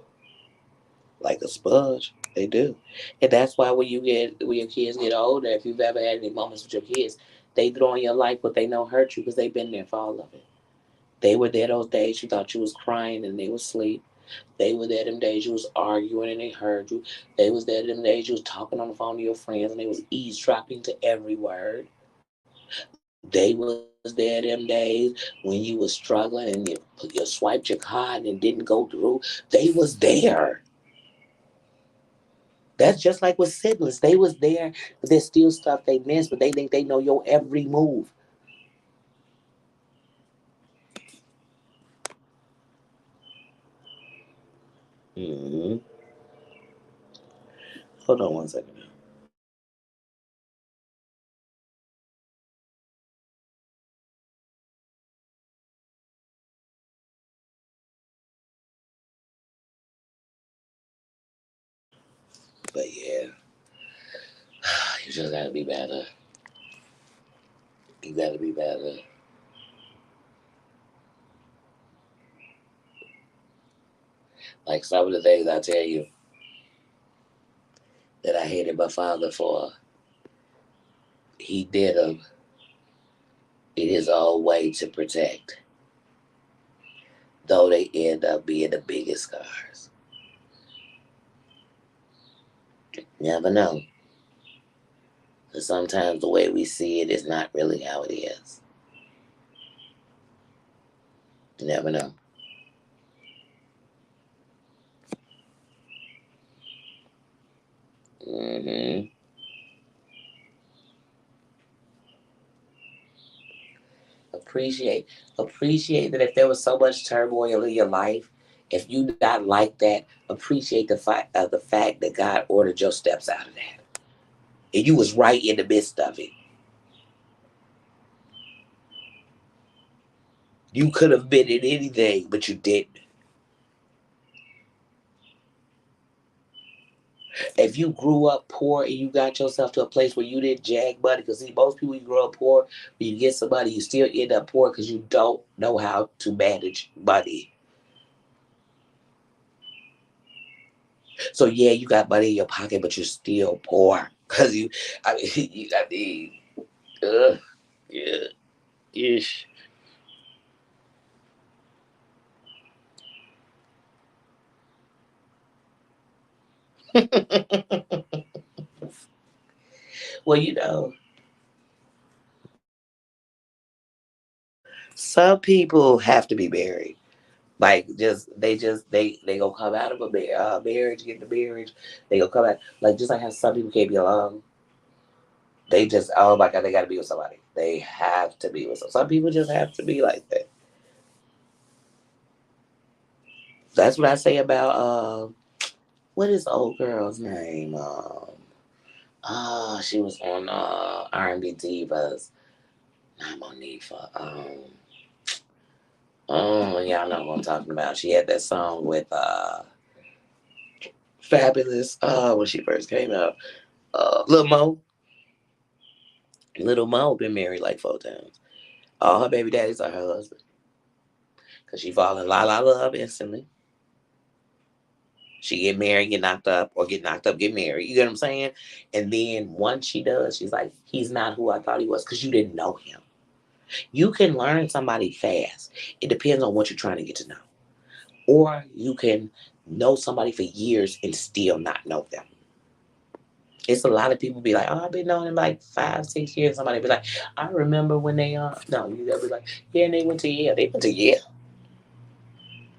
Like a sponge. They do. And that's why when your kids get older, if you've ever had any moments with your kids, they throw in your life what they know hurt you because they've been there for all of it. They were there those days you thought you was crying and they was asleep. They were there them days you was arguing and they heard you. They was there them days you was talking on the phone to your friends and they was eavesdropping to every word. They was there them days when you was struggling and you swiped your card and it didn't go through. They was there. That's just like with siblings. They was there, but there's still stuff they miss, but they think they know your every move. Hmm. Hold on one second. But yeah, you just gotta be better. You gotta be better. Like some of the things I tell you that I hated my father for, he did them in his own way to protect, though they end up being the biggest scars. Never know. Because sometimes the way we see it is not really how it is. You never know. Hmm. Appreciate, appreciate that if there was so much turmoil in your life, if you not like that, appreciate the fact that God ordered your steps out of that, and you was right in the midst of it. You could have been in anything, but you didn't. If you grew up poor and you got yourself to a place where you didn't jag money, because see, most people you grow up poor, when you get some money, you still end up poor because you don't know how to manage money. So yeah, you got money in your pocket, but you're still poor because you. I mean, ugh, yeah, ish. Well, some people have to be married. Like they gonna come out of a marriage, get the marriage. They gonna come out like just like how some people can't be alone. They just, oh my god, they gotta be with somebody. They have to be with some people just have to be like that. That's what I say about what is the old girl's name? She was on R&B Divas. Not Monifa. Y'all know what I'm talking about. She had that song with Fabulous when she first came out. Lil Mo. Little Mo been married like 4 times. All her baby daddies are her husband. Cause she fall in la la love instantly. She get married, get knocked up, or get knocked up, get married. You get what I'm saying? And then once she does, she's like, he's not who I thought he was because you didn't know him. You can learn somebody fast. It depends on what you're trying to get to know. Or you can know somebody for years and still not know them. It's a lot of people be like, oh, I've been knowing him like 5, 6 years. Somebody be like, I remember when they no, you gotta be like, yeah, and they went to Yale. They went to Yale.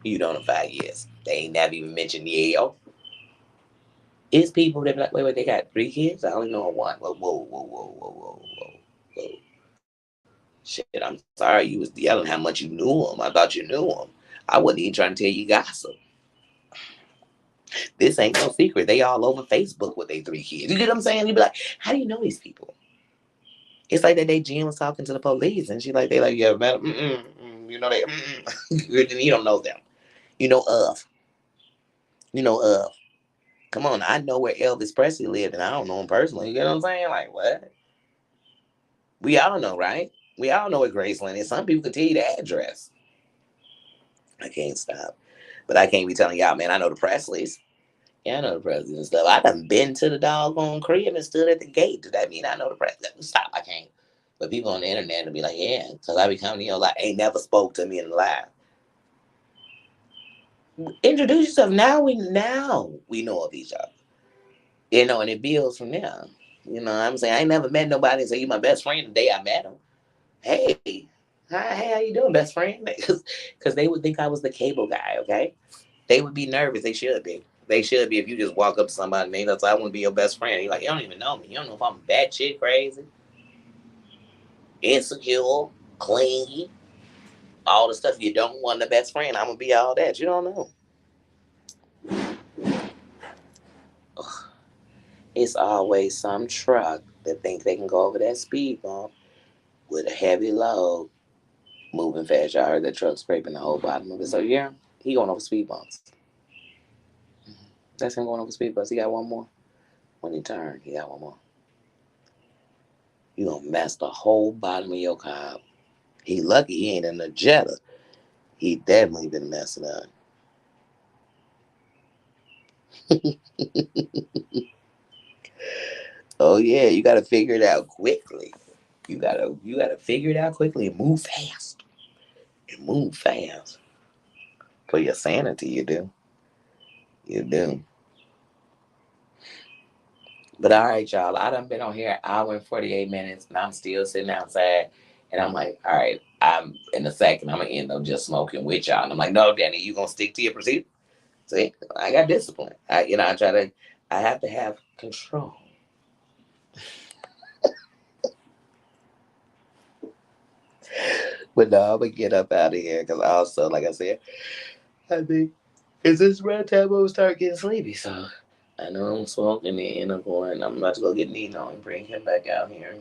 You know them 5 years. They ain't never even mentioned Yale. It's people that be like, wait, they got 3 kids? I only know one. Whoa, whoa, whoa, whoa, whoa, whoa, whoa, whoa. Shit, I'm sorry you was yelling how much you knew him. I thought you knew him. I wasn't even trying to tell you gossip. This ain't no secret. They all over Facebook with their 3 kids. You get what I'm saying? You be like, how do you know these people? It's like that day Jen was talking to the police and she like, they like, yeah, man, you know, they, you don't know them. You know of. You know of. Come on, I know where Elvis Presley lived and I don't know him personally. You get what I'm saying? Like, what? We all know, right? We all know what Graceland is. Some people can tell you the address. I can't stop. But I can't be telling y'all, man, I know the Presleys. Yeah, I know the Presleys and stuff. I done been to the doggone crib and stood at the gate. Does that mean I know the Presleys? Stop, I can't. But people on the internet will be like, yeah, because I be coming, like, ain't never spoke to me in life. Introduce yourself. Now we know of each other. And it builds from there. You know what I'm saying? I ain't never met nobody and say you my best friend the day I met him. Hey, hi, how you doing, best friend? Because they would think I was the cable guy, okay? They would be nervous. They should be. They should be if you just walk up to somebody and they know, I want to be your best friend. You're like, you don't even know me. You don't know if I'm batshit crazy, insecure, clingy, all the stuff you don't want the best friend. I'm going to be all that. You don't know. Ugh. It's always some truck that think they can go over that speed bump with a heavy load moving fast. Y'all heard that truck scraping the whole bottom of it. So, yeah, he going over speed bumps. That's him going over speed bumps. He got one more. When he turned, he got one more. You gonna mess the whole bottom of your car. He lucky he ain't in the Jetta. He definitely been messing up. Oh yeah, you gotta figure it out quickly. You gotta figure it out quickly and move fast. And move fast. For your sanity, you do. You do. But all right, y'all. I done been on here an hour and 48 minutes and I'm still sitting outside. And I'm like, all right, I'm in a second, I'm gonna end up just smoking with y'all. And I'm like, no, Danny, you gonna stick to your procedure? See, I got discipline. I try to, I have to have control. But no, I'm gonna get up out of here because also, like I said, I think it's this red time I'm gonna start getting sleepy. So I know I'm smoking and I'm going. I'm about to go get Nino and bring him back out here.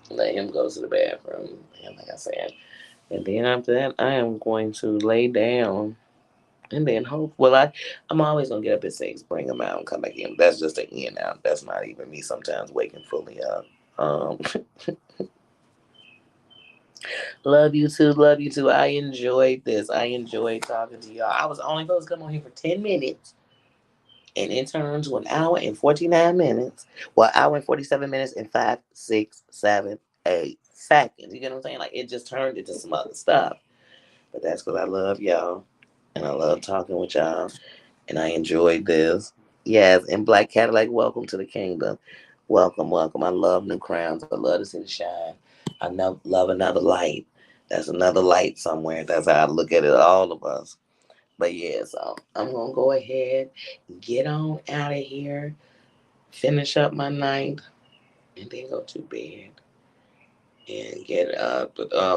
Let him go to the bathroom. And like I said, and then after that, I am going to lay down. And then hope. Well, I'm always gonna get up at 6, bring him out, and come back in. That's just an in out. That's not even me. Sometimes waking fully up. Um, love you too. Love you too. I enjoyed this. I enjoyed talking to y'all. I was only supposed to come on here for 10 minutes, and it turned to an hour and 49 minutes. Well, hour and 47 minutes and 5, 6, 7, 8 seconds. You get what I'm saying? Like it just turned into some other stuff. But that's because I love y'all, and I love talking with y'all. And I enjoyed this. Yes, and Black Cadillac, welcome to the kingdom. Welcome, welcome. I love new crowns. I love to see the shine. Love another light. That's another light somewhere. That's how I look at it, all of us. But yeah, so I'm going to go ahead, get on out of here, finish up my night, and then go to bed and get up.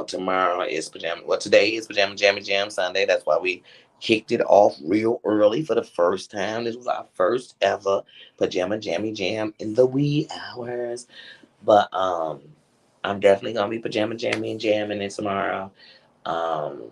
Tomorrow is pajama. Well, today is pajama jammy jam Sunday. That's why we kicked it off real early for the first time. This was our first ever pajama jammy jam in the wee hours. But I'm definitely gonna be pajama jammy and jamming it tomorrow. Um,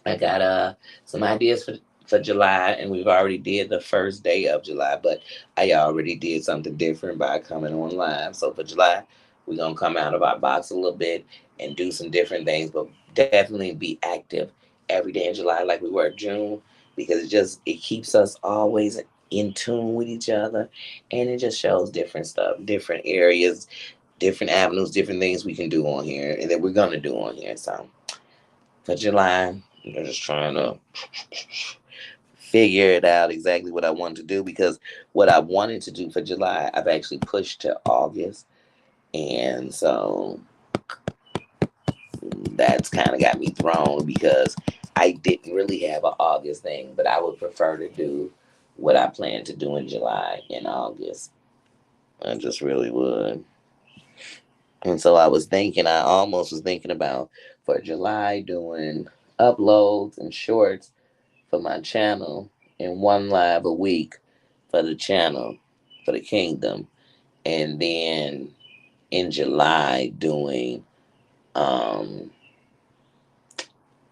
I got some ideas for July, and we've already did the first day of July, but I already did something different by coming on live. So for July, we're gonna come out of our box a little bit and do some different things, but definitely be active every day in July like we were in June because it keeps us always in tune with each other, and it just shows different stuff, different areas, different avenues, different things we can do on here, and that we're gonna do on here. So for July. I'm just trying to figure it out exactly what I wanted to do because what I wanted to do for July, I've actually pushed to August. And so that's kind of got me thrown because I didn't really have an August thing, but I would prefer to do what I plan to do in July and August. I just really would. And so I almost was thinking about for July doing uploads and shorts for my channel and one live a week for the channel for the kingdom, and then in July doing um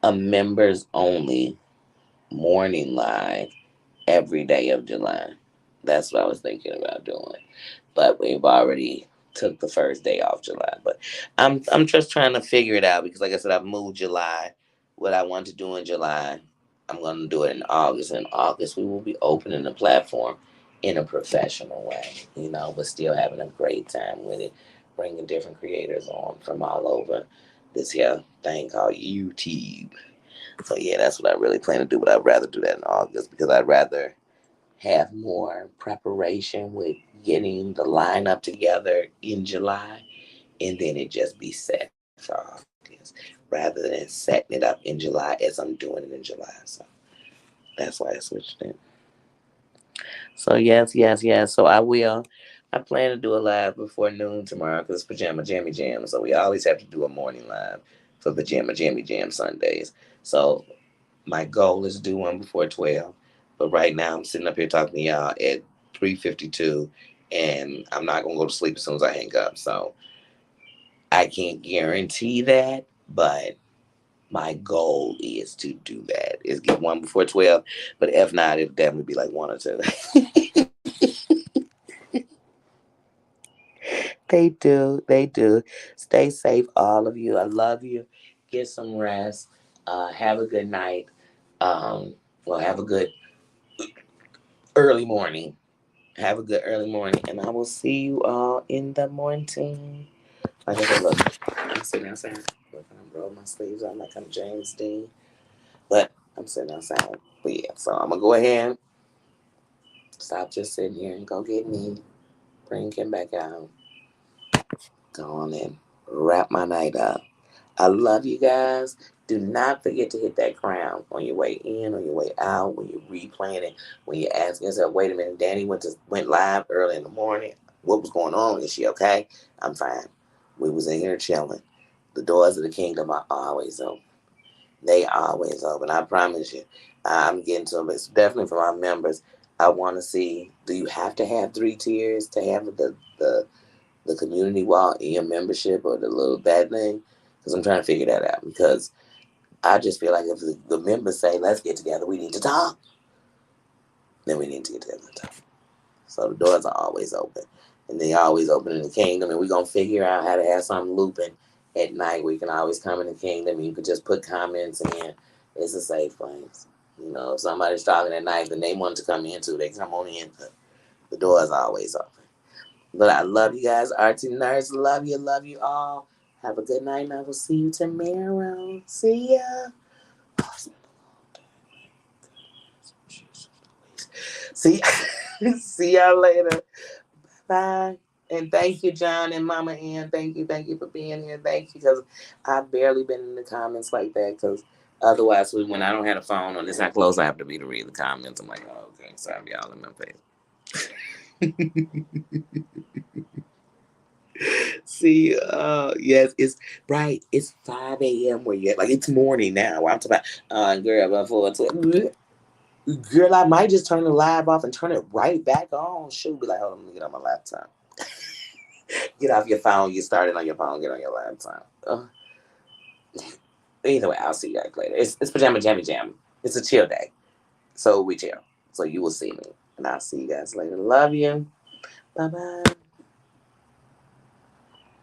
a members only morning live every day of July. That's what I was thinking about doing. But we've already took the first day off July. But I'm just trying to figure it out because like I said, I've moved July. What I want to do in July, I'm gonna do it in August. In August we will be opening the platform in a professional way, but still having a great time with it, bringing different creators on from all over this here thing called YouTube. So yeah, that's what I really plan to do, but I'd rather do that in August because I'd rather have more preparation with getting the lineup together in July and then it just be set for August rather than setting it up in July as I'm doing it in July. So that's why I switched it. So yes, yes, yes. So I will. I plan to do a live before noon tomorrow because it's Pajama Jammy Jam. So we always have to do a morning live for Pajama Jammy Jam Sundays. So my goal is to do one before 12. But right now I'm sitting up here talking to y'all at 3:52, and I'm not gonna go to sleep as soon as I hang up. So I can't guarantee that, but my goal is to do that. Is get one before 12. But if not, it'll definitely be like one or two. They do. They do. Stay safe, all of you. I love you. Get some rest. Have a good night. Um, well, have a good early morning. Have a good early morning, and I will see you all in the morning. Like I said, look, I'm sitting outside. Look, I'm rolling my sleeves up like I'm James Dean, but I'm sitting outside. But yeah, so I'm gonna go ahead, stop just sitting here, and go get me. Bring him back out. Go on and wrap my night up. I love you guys. Do not forget to hit that crown on your way in, on your way out, when you're replaying it, when you're asking yourself, wait a minute, Danny went live early in the morning. What was going on? Is she okay? I'm fine. We was in here chilling. The doors of the kingdom are always open. They always open. I promise you. I'm getting to them. It's definitely for my members. I want to see, do you have to have 3 tiers to have the community wall in your membership or the little that thing? Because I'm trying to figure that out. Because I just feel like if the members say, let's get together, we need to talk, then we need to get together and talk. So the doors are always open. And they always open in the kingdom. And we're going to figure out how to have something looping at night where you can always come in the kingdom and you can just put comments in. It's a safe place. You know, if somebody's talking at night and they want to come in too, they come on in. The doors are always open. But I love you guys. Artsy Nerds, love you all. Have a good night, and I will see you tomorrow. See ya. See, see y'all later. Bye. And thank you, John and Mama Ann. Thank you for being here. Thank you, because I've barely been in the comments like that. Because otherwise, when I don't have a phone on this, how close I have to be to read the comments. I'm like, oh, okay, sorry, y'all in my face. See, yes, it's right. It's 5 a.m. where you're like, it's morning now. I'm talking about, girl, before 12. Girl, I might just turn the live off and turn it right back on. Shoot, be like, hold on, let me get on my laptop. Get off your phone. You started on your phone. Get on your laptop. Either way, I'll see you guys later. It's Pajama Jammy Jam. It's a chill day. So we chill. So you will see me. And I'll see you guys later. Love you. Bye-bye.